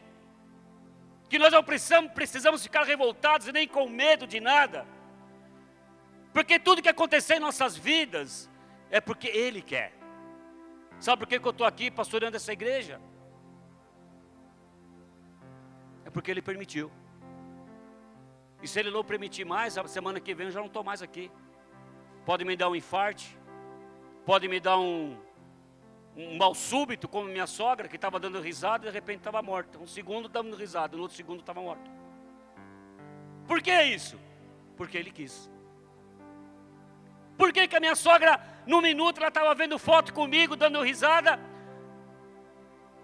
Que nós não precisamos ficar revoltados e nem com medo de nada. Porque tudo que acontecer em nossas vidas é porque Ele quer. Sabe por que eu estou aqui pastoreando essa igreja? É porque Ele permitiu. E se Ele não permitir mais, a semana que vem eu já não estou mais aqui. Pode me dar um infarte, pode me dar um mal súbito, como minha sogra, que estava dando risada e de repente estava morta. Um segundo dando risada, no outro segundo estava morta. Por que isso? Porque Ele quis. Por que que a minha sogra, num minuto, ela estava vendo foto comigo, dando risada?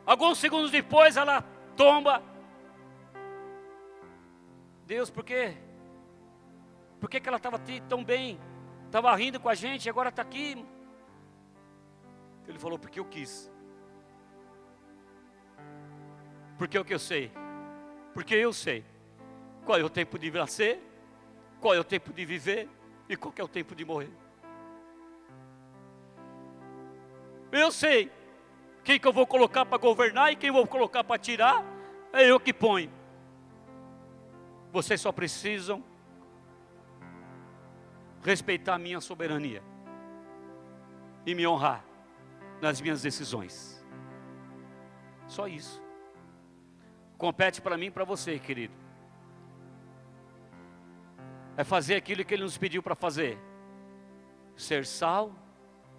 Alguns segundos depois, ela tomba. Deus, por quê? Por que que ela estava tão bem? Estava rindo com a gente e agora está aqui. Ele falou, porque eu quis. Porque é o que eu sei. Porque eu sei qual é o tempo de nascer, qual é o tempo de viver e qual é o tempo de morrer. Eu sei quem que eu vou colocar para governar e quem eu vou colocar para tirar, é eu que ponho. Vocês só precisam respeitar a minha soberania e me honrar nas minhas decisões. Só isso. Compete para mim e para você, querido. É fazer aquilo que Ele nos pediu para fazer. Ser sal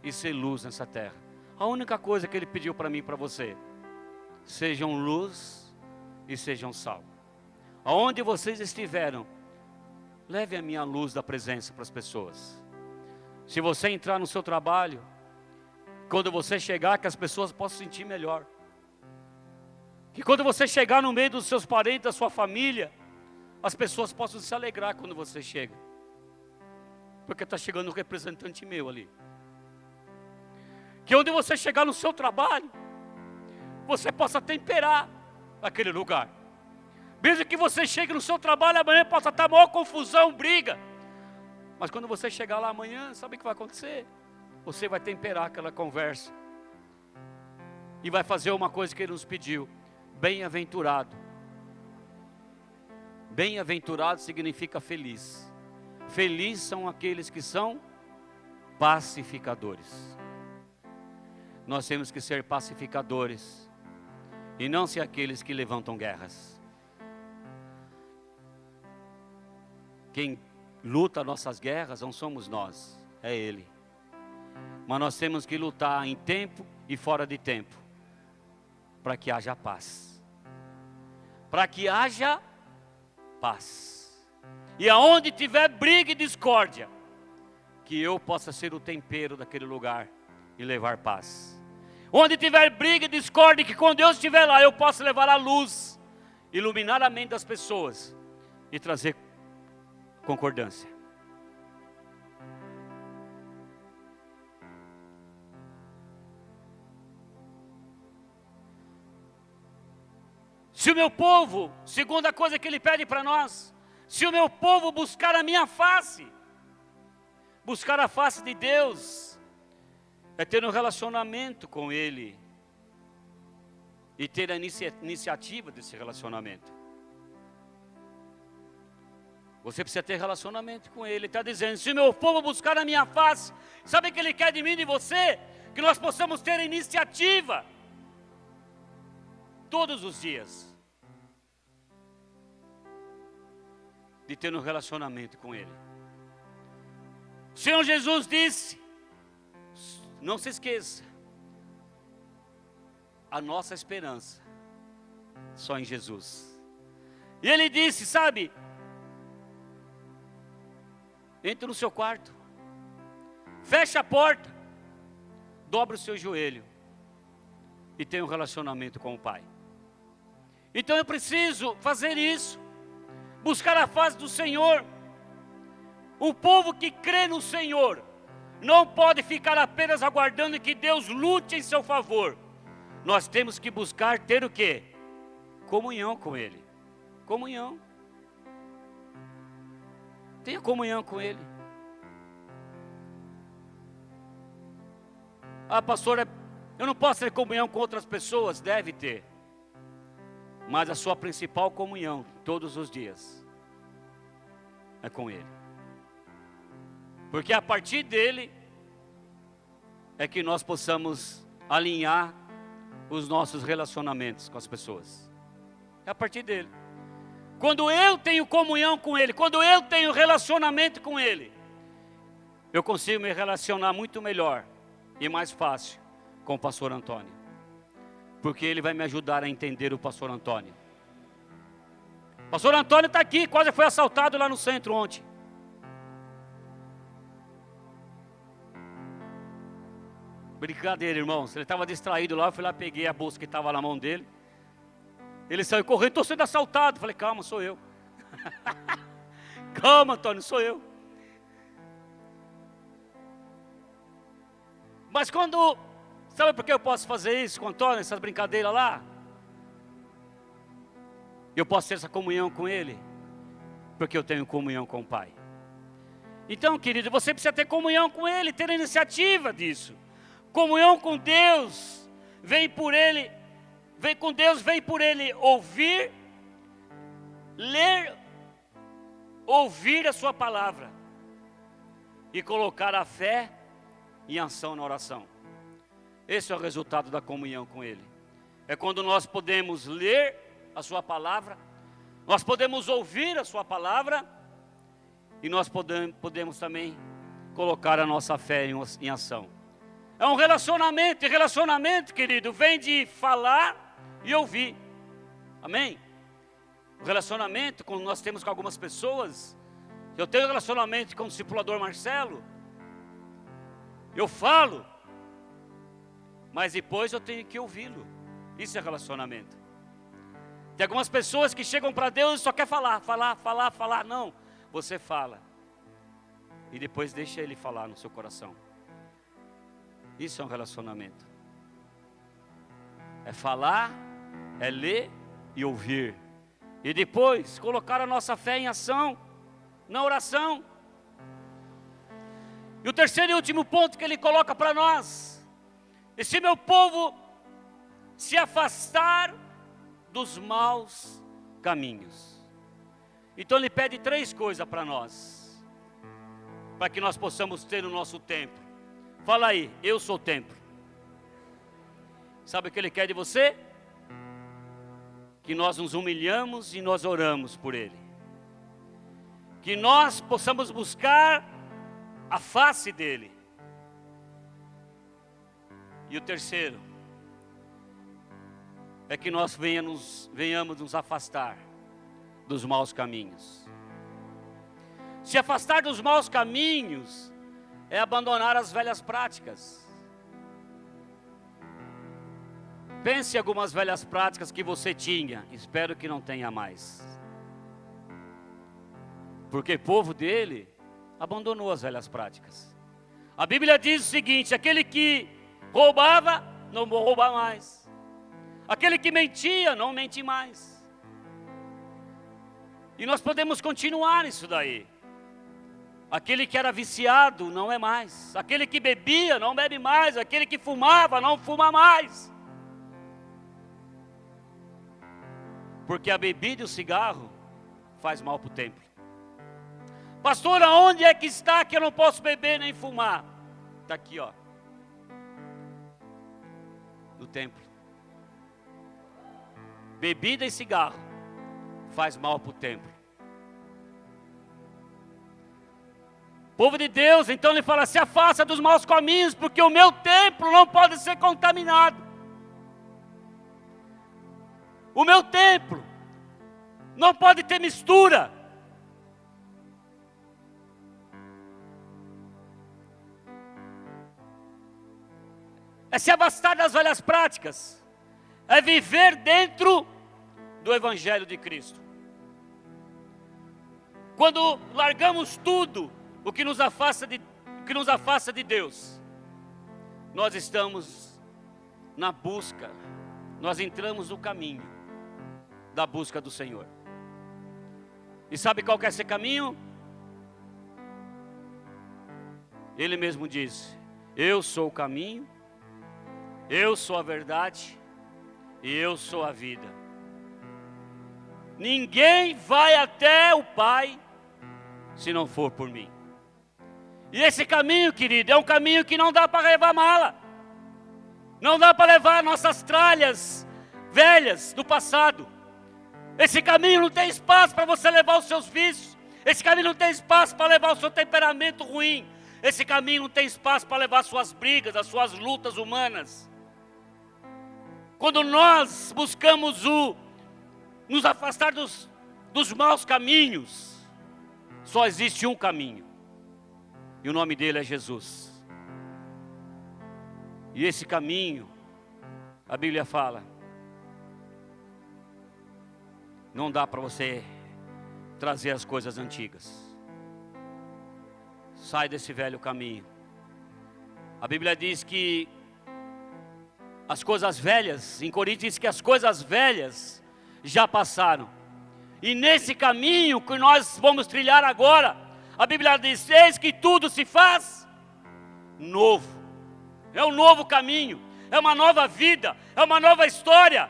e ser luz nessa terra. A única coisa que Ele pediu para mim e para você: sejam luz e sejam sal. Aonde vocês estiveram, leve a minha luz da presença para as pessoas. Se você entrar no seu trabalho, quando você chegar, que as pessoas possam se sentir melhor. Que quando você chegar no meio dos seus parentes, da sua família, as pessoas possam se alegrar quando você chega. Porque está chegando um representante meu ali. Que onde você chegar no seu trabalho, você possa temperar aquele lugar. Mesmo que você chegue no seu trabalho amanhã, possa estar maior confusão, briga. Mas quando você chegar lá amanhã, sabe o que vai acontecer? Você vai temperar aquela conversa. E vai fazer uma coisa que Ele nos pediu. Bem-aventurado. Bem-aventurado significa feliz. Feliz são aqueles que são pacificadores. Nós temos que ser pacificadores e não ser aqueles que levantam guerras. Quem luta nossas guerras não somos nós, é Ele. Mas nós temos que lutar em tempo e fora de tempo, para que haja paz. Para que haja paz. E aonde tiver briga e discórdia, que eu possa ser o tempero daquele lugar e levar paz. Onde tiver briga e discórdia, que quando Deus estiver lá, eu possa levar a luz, iluminar a mente das pessoas e trazer concordância. Se o meu povo, segunda coisa que Ele pede para nós, se o meu povo buscar a minha face, buscar a face de Deus, é ter um relacionamento com Ele, e ter a iniciativa desse relacionamento. Você precisa ter relacionamento com Ele. Ele está dizendo, se o meu povo buscar a minha face, sabe o que Ele quer de mim e de você? Que nós possamos ter a iniciativa, todos os dias, de ter um relacionamento com Ele. O Senhor Jesus disse, não se esqueça, a nossa esperança só em Jesus. E Ele disse, sabe, entre no seu quarto, fecha a porta, dobra o seu joelho e tenha um relacionamento com o Pai. Então eu preciso fazer isso, buscar a face do Senhor. O povo que crê no Senhor não pode ficar apenas aguardando que Deus lute em seu favor. Nós temos que buscar ter o quê? Comunhão com Ele. Comunhão. Tenha comunhão com Ele. Ah, pastor, eu não posso ter comunhão com outras pessoas. Deve ter. Mas a sua principal comunhão, todos os dias, é com Ele. Porque a partir dEle, é que nós possamos alinhar os nossos relacionamentos com as pessoas. É a partir dEle. Quando eu tenho comunhão com Ele, quando eu tenho relacionamento com Ele, eu consigo me relacionar muito melhor e mais fácil com o pastor Antônio. Porque ele vai me ajudar a entender o pastor Antônio. O pastor Antônio está aqui, quase foi assaltado lá no centro ontem. Brincadeira, irmãos. Ele estava distraído lá, eu fui lá, peguei a bolsa que estava na mão dele. Ele saiu correndo, estou sendo assaltado. Falei, calma, sou eu. Calma, Antônio, sou eu. Mas quando... Sabe por que eu posso fazer isso com o Antônio, essas brincadeiras lá? Eu posso ter essa comunhão com ele, porque eu tenho comunhão com o Pai. Então, querido, você precisa ter comunhão com Ele, ter a iniciativa disso. Comunhão com Deus, vem por Ele, vem com Deus, vem por Ele ouvir, ler, ouvir a sua palavra e colocar a fé em ação na oração. Esse é o resultado da comunhão com Ele. É quando nós podemos ler a sua palavra, nós podemos ouvir a sua palavra e nós podemos também colocar a nossa fé em ação. É um relacionamento, e relacionamento, querido, vem de falar e ouvir. Amém? O relacionamento, como nós temos com algumas pessoas, eu tenho um relacionamento com o discipulador Marcelo, eu falo, mas depois eu tenho que ouvi-lo. Isso é relacionamento. Tem algumas pessoas que chegam para Deus e só quer falar. Não, você fala. E depois deixa Ele falar no seu coração. Isso é um relacionamento. É falar, é ler e ouvir. E depois colocar a nossa fé em ação, na oração. E o terceiro e último ponto que Ele coloca para nós: e se meu povo se afastar dos maus caminhos. Então Ele pede 3 coisas para nós, para que nós possamos ter no nosso templo. Fala aí, eu sou o templo. Sabe o que Ele quer de você? Que nós nos humilhamos e nós oramos por Ele. Que nós possamos buscar a face dEle. E o terceiro é que nós venhamos nos afastar dos maus caminhos. Se afastar dos maus caminhos é abandonar as velhas práticas. Pense em algumas velhas práticas que você tinha, espero que não tenha mais. Porque o povo dele abandonou as velhas práticas. A Bíblia diz o seguinte: aquele que roubava, não rouba mais. Aquele que mentia, não mente mais. E nós podemos continuar isso daí. Aquele que era viciado, não é mais. Aquele que bebia, não bebe mais. Aquele que fumava, não fuma mais. Porque a bebida e o cigarro faz mal para o templo. Pastor, aonde é que está que eu não posso beber nem fumar? Está aqui, ó. No templo. Bebida e cigarro faz mal para o templo. Povo de Deus, então Ele fala: se afasta dos maus caminhos, porque o meu templo não pode ser contaminado. O meu templo não pode ter mistura. É se afastar das velhas práticas. É viver dentro do Evangelho de Cristo. Quando largamos tudo o que nos afasta de Deus, nós estamos na busca, nós entramos no caminho da busca do Senhor. E sabe qual que é esse caminho? Ele mesmo diz: eu sou o caminho, eu sou a verdade e eu sou a vida. Ninguém vai até o Pai se não for por mim. E esse caminho, querido, é um caminho que não dá para levar mala. Não dá para levar nossas tralhas velhas do passado. Esse caminho não tem espaço para você levar os seus vícios. Esse caminho não tem espaço para levar o seu temperamento ruim. Esse caminho não tem espaço para levar as suas brigas, as suas lutas humanas. Quando nós buscamos nos afastar dos maus caminhos, só existe um caminho. E o nome dele é Jesus. E esse caminho, a Bíblia fala, não dá para você trazer as coisas antigas. Sai desse velho caminho. A Bíblia diz que as coisas velhas, em Coríntios diz que as coisas velhas já passaram. E nesse caminho que nós vamos trilhar agora, a Bíblia diz: eis que tudo se faz novo. É um novo caminho, é uma nova vida, é uma nova história.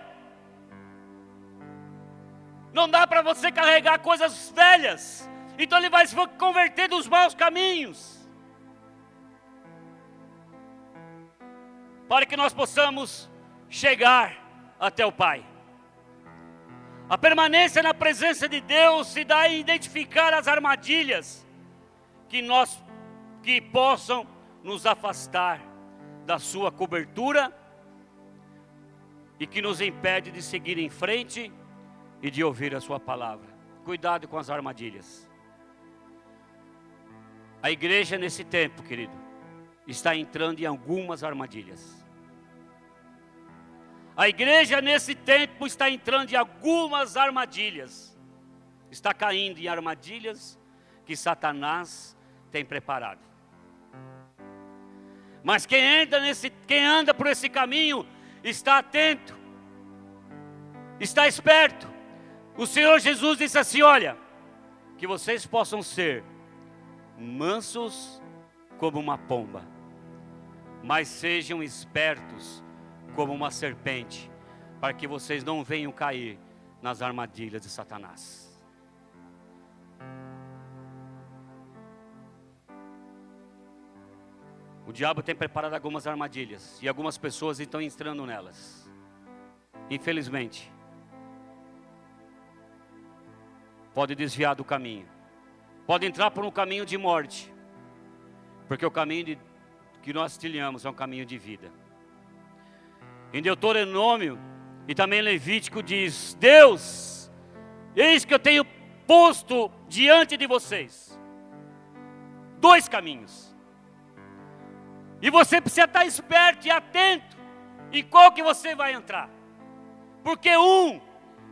Não dá para você carregar coisas velhas. Então Ele vai se converter dos maus caminhos, para que nós possamos chegar até o Pai. A permanência na presença de Deus se dá em identificar as armadilhas que possam nos afastar da sua cobertura e que nos impede de seguir em frente e de ouvir a sua palavra. Cuidado com as armadilhas. A igreja nesse tempo, querido, está entrando em algumas armadilhas. A igreja nesse tempo está entrando em algumas armadilhas. Está caindo em armadilhas que Satanás tem preparado. Mas quem anda por esse caminho está atento, está esperto. O Senhor Jesus disse assim: olha, que vocês possam ser mansos como uma pomba, mas sejam espertos como uma serpente, para que vocês não venham cair nas armadilhas de Satanás. O diabo tem preparado algumas armadilhas, e algumas pessoas estão entrando nelas. Infelizmente, pode desviar do caminho, pode entrar por um caminho de morte, porque o caminho que nós trilhamos é um caminho de vida. Em Deuteronômio e também Levítico diz: Deus, eis que eu tenho posto diante de vocês 2 caminhos. E você precisa estar esperto e atento em qual que você vai entrar. Porque um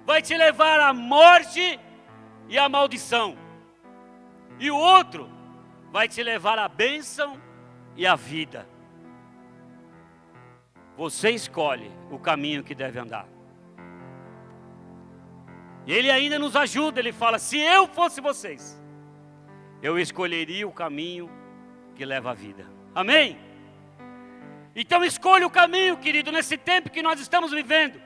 vai te levar à morte e à maldição. E o outro vai te levar à bênção e à vida. Você escolhe o caminho que deve andar. E ele ainda nos ajuda, ele fala: se eu fosse vocês, eu escolheria o caminho que leva à vida. Amém? Então escolha o caminho, querido, nesse tempo que nós estamos vivendo,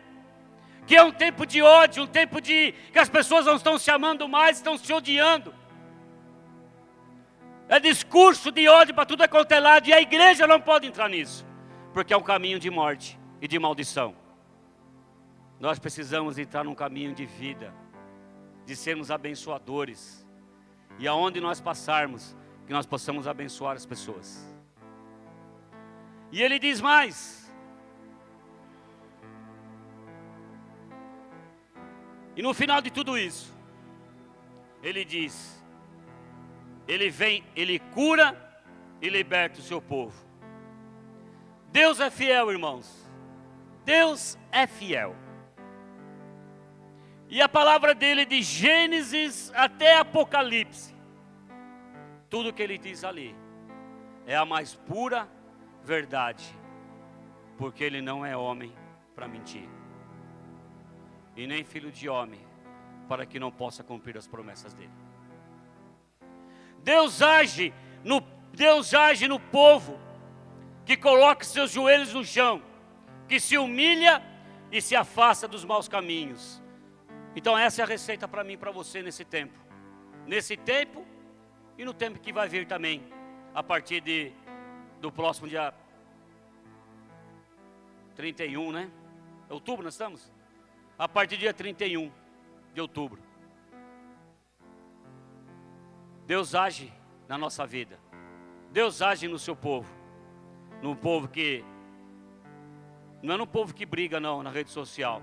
que é um tempo de ódio, um tempo que as pessoas não estão se amando mais, estão se odiando. É discurso de ódio para tudo quanto é lado, e a igreja não pode entrar nisso, porque é um caminho de morte e de maldição. Nós precisamos entrar num caminho de vida, de sermos abençoadores, e aonde nós passarmos, que nós possamos abençoar as pessoas. E ele diz mais: e no final de tudo isso, ele diz, ele vem, ele cura e liberta o seu povo. Deus é fiel, irmãos. Deus é fiel. E a palavra dele de Gênesis até Apocalipse, tudo que ele diz ali é a mais pura verdade, porque ele não é homem para mentir, e nem filho de homem para que não possa cumprir as promessas dele. Deus age no povo que coloca seus joelhos no chão, que se humilha e se afasta dos maus caminhos. Então essa é a receita para mim e para você nesse tempo e no tempo que vai vir também, a partir do próximo dia 31, né? Outubro nós estamos? A partir do dia 31 de outubro. Deus age na nossa vida. Deus age no seu povo. No povo que... não é um povo que briga não, na rede social.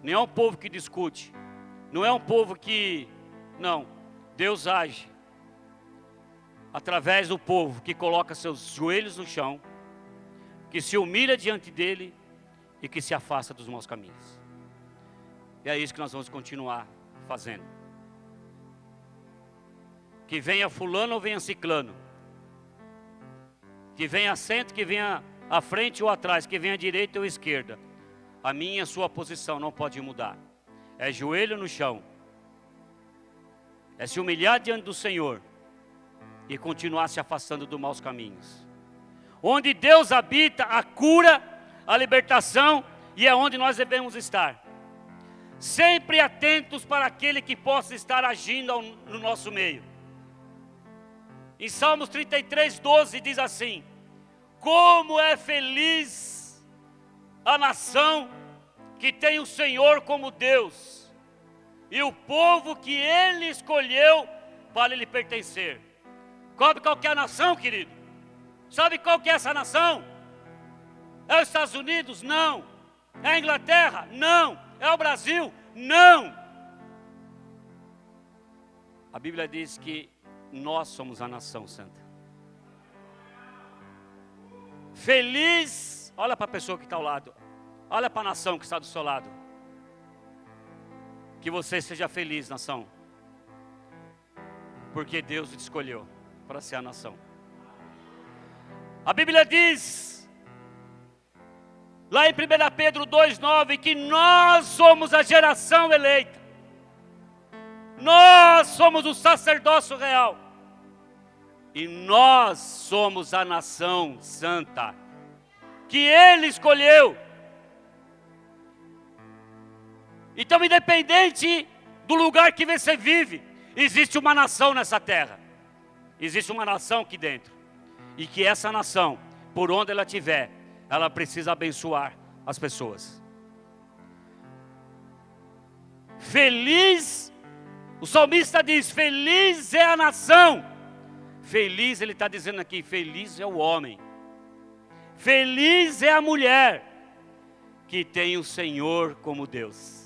Nem é um povo que discute. Não é um povo que... não. Deus age através do povo que coloca seus joelhos no chão, que se humilha diante dele e que se afasta dos maus caminhos. E é isso que nós vamos continuar fazendo. Que venha fulano ou venha ciclano, que venha assento, que venha à frente ou atrás, que venha à direita ou à esquerda, a minha e a sua posição não pode mudar. É joelho no chão, é se humilhar diante do Senhor e continuar se afastando dos maus caminhos. Onde Deus habita, a cura, a libertação, e é onde nós devemos estar. Sempre atentos para aquele que possa estar agindo no nosso meio. Em Salmos 33:12 diz assim: como é feliz a nação que tem o Senhor como Deus, e o povo que Ele escolheu para lhe pertencer. Sabe qual que é a nação, querido? Sabe qual que é essa nação? É os Estados Unidos? Não. É a Inglaterra? Não. É o Brasil? Não. A Bíblia diz que nós somos a nação santa. Feliz, olha para a pessoa que está ao lado, olha para a nação que está do seu lado. Que você seja feliz, nação, porque Deus te escolheu para ser a nação. A Bíblia diz, lá em 1 Pedro 2,9, que nós somos a geração eleita. Nós somos o sacerdócio real. E nós somos a nação santa, que Ele escolheu. Então, independente do lugar que você vive, existe uma nação nessa terra. Existe uma nação aqui dentro. E que essa nação, por onde ela estiver, ela precisa abençoar as pessoas. Feliz, o salmista diz, feliz é a nação. Feliz, ele está dizendo aqui, feliz é o homem. Feliz é a mulher que tem o Senhor como Deus.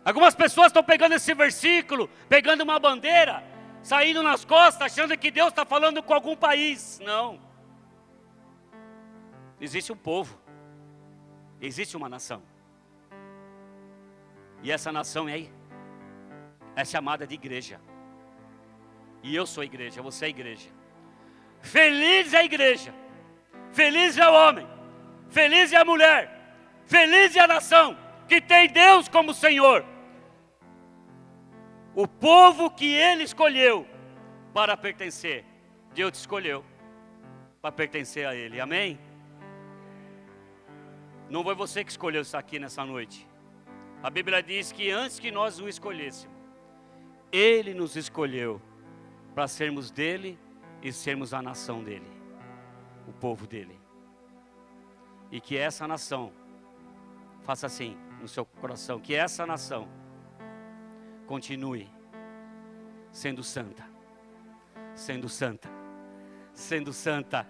Algumas pessoas estão pegando esse versículo, pegando uma bandeira, saindo nas costas, achando que Deus está falando com algum país. Não. Existe um povo. Existe uma nação. E essa nação é chamada de igreja. E eu sou a igreja, você é a igreja. Feliz é a igreja. Feliz é o homem. Feliz é a mulher. Feliz é a nação que tem Deus como Senhor. O povo que Ele escolheu para pertencer. Deus te escolheu para pertencer a Ele. Amém? Não foi você que escolheu estar aqui nessa noite. A Bíblia diz que antes que nós o escolhêssemos, Ele nos escolheu para sermos dele e sermos a nação dele, o povo dele. E que essa nação, faça assim no seu coração, que essa nação continue sendo santa, sendo santa, sendo santa,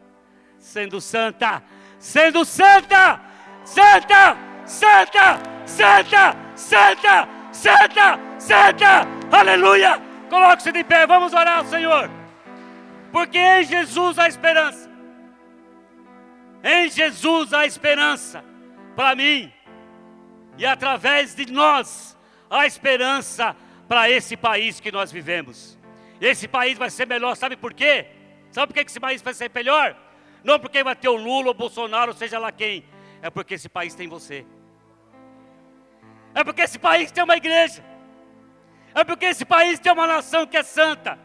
sendo santa, sendo santa, santa, santa, santa, santa, santa, santa, aleluia. Coloque-se de pé, vamos orar ao Senhor, porque em Jesus há esperança. Em Jesus há esperança para mim, e através de nós há esperança para esse país que nós vivemos. Esse país vai ser melhor, sabe por quê? Sabe por que esse país vai ser melhor? Não porque vai ter o Lula, o Bolsonaro, seja lá quem. É porque esse país tem você. É porque esse país tem uma igreja. É porque esse país tem uma nação que é santa.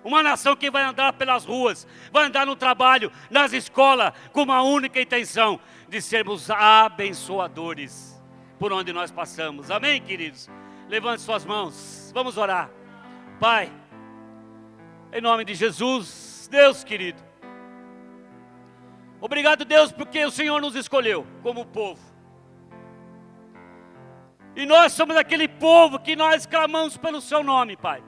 Uma nação que vai andar pelas ruas, vai andar no trabalho, nas escolas, com uma única intenção, de sermos abençoadores por onde nós passamos. Amém, queridos? Levante suas mãos, vamos orar. Pai, em nome de Jesus, Deus querido, obrigado, Deus, porque o Senhor nos escolheu como povo. E nós somos aquele povo que nós clamamos pelo seu nome, Pai.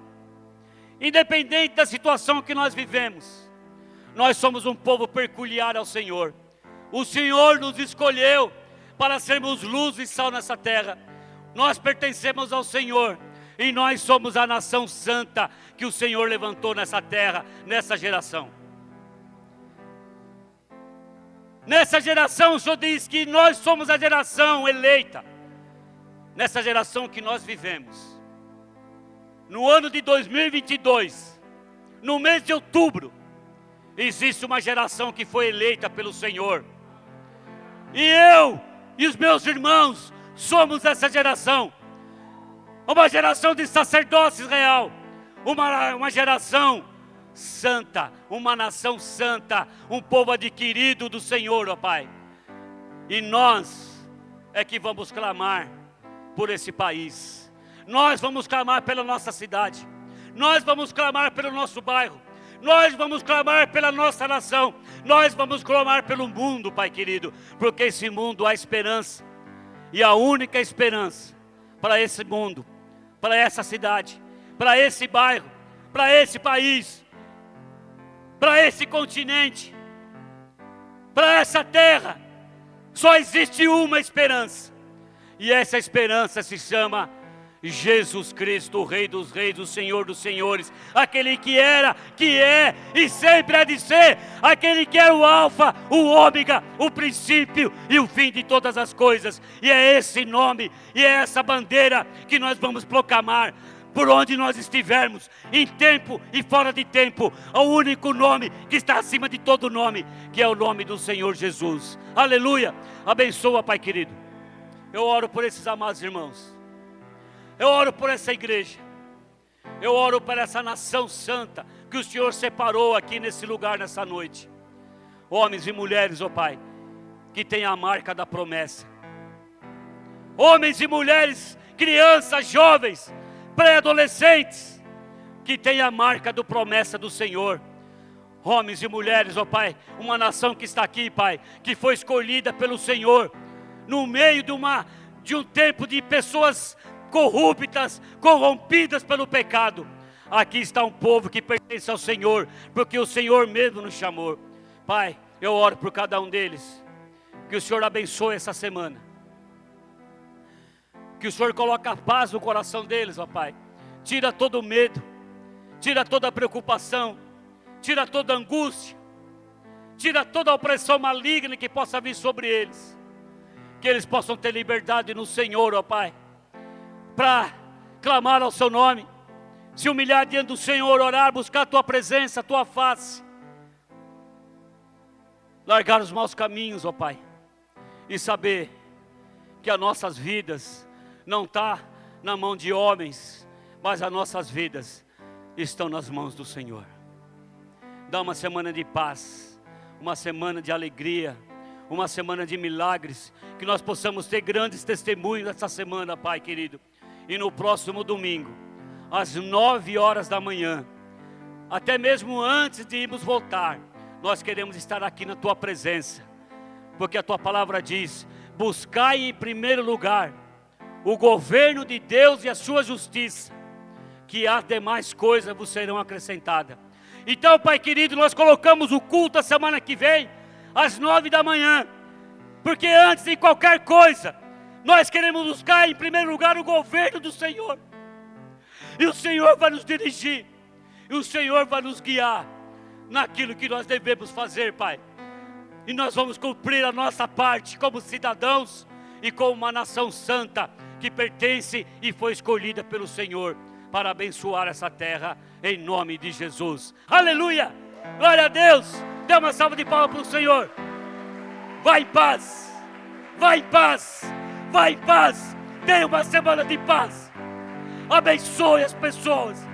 Independente da situação que nós vivemos, nós somos um povo peculiar ao Senhor. O Senhor nos escolheu para sermos luz e sal nessa terra. Nós pertencemos ao Senhor e nós somos a nação santa que o Senhor levantou nessa terra, nessa geração. Nessa geração, o Senhor diz que nós somos a geração eleita. Nessa geração que nós vivemos. No ano de 2022, no mês de outubro, existe uma geração que foi eleita pelo Senhor. E eu e os meus irmãos somos essa geração. Uma geração de sacerdócio real. Uma geração santa, uma nação santa, um povo adquirido do Senhor, ó Pai. E nós é que vamos clamar por esse país. Nós vamos clamar pela nossa cidade. Nós vamos clamar pelo nosso bairro. Nós vamos clamar pela nossa nação. Nós vamos clamar pelo mundo, Pai querido. Porque esse mundo há esperança. E a única esperança para esse mundo, para essa cidade, para esse bairro, para esse país, para esse continente, para essa terra, só existe uma esperança. E essa esperança se chama Jesus Cristo, o Rei dos Reis, o Senhor dos Senhores, aquele que era, que é e sempre há de ser, aquele que é o Alfa, o Ômega, o princípio e o fim de todas as coisas. E é esse nome, e é essa bandeira que nós vamos proclamar por onde nós estivermos, em tempo e fora de tempo, o único nome que está acima de todo nome, que é o nome do Senhor Jesus. Aleluia! Abençoa, Pai querido. Eu oro por esses amados irmãos. Eu oro por essa igreja. Eu oro por essa nação santa que o Senhor separou aqui nesse lugar, nessa noite. Homens e mulheres, ó Pai, que têm a marca da promessa. Homens e mulheres, crianças, jovens, pré-adolescentes, que têm a marca da promessa do Senhor. Homens e mulheres, ó Pai, uma nação que está aqui, Pai, que foi escolhida pelo Senhor, no meio de um tempo de pessoas corruptas, corrompidas pelo pecado. Aqui está um povo que pertence ao Senhor, porque o Senhor mesmo nos chamou. Pai, eu oro por cada um deles, que o Senhor abençoe essa semana, que o Senhor coloque a paz no coração deles, ó Pai. Tira todo o medo, tira toda a preocupação, tira toda a angústia, tira toda a opressão maligna que possa vir sobre eles, que eles possam ter liberdade no Senhor, ó Pai, para clamar ao seu nome, se humilhar diante do Senhor, orar, buscar a tua presença, a tua face, largar os maus caminhos, ó Pai, e saber que as nossas vidas não estão na mão de homens, mas as nossas vidas estão nas mãos do Senhor. Dá uma semana de paz, uma semana de alegria, uma semana de milagres, que nós possamos ter grandes testemunhos nessa semana, Pai querido. E no próximo domingo, às 9 horas da manhã, até mesmo antes de irmos voltar, nós queremos estar aqui na Tua presença, porque a Tua palavra diz: buscai em primeiro lugar o governo de Deus e a sua justiça, que as demais coisas vos serão acrescentadas. Então, Pai querido, nós colocamos o culto a semana que vem, às 9 da manhã, porque antes de qualquer coisa, nós queremos buscar em primeiro lugar o governo do Senhor, e o Senhor vai nos dirigir, e o Senhor vai nos guiar naquilo que nós devemos fazer, Pai, e nós vamos cumprir a nossa parte como cidadãos e como uma nação santa que pertence e foi escolhida pelo Senhor para abençoar essa terra, em nome de Jesus. Aleluia, glória a Deus. Dê uma salva de palmas para o Senhor. Vai em paz, vai em paz, vai em paz. Tenha uma semana de paz. Abençoe as pessoas.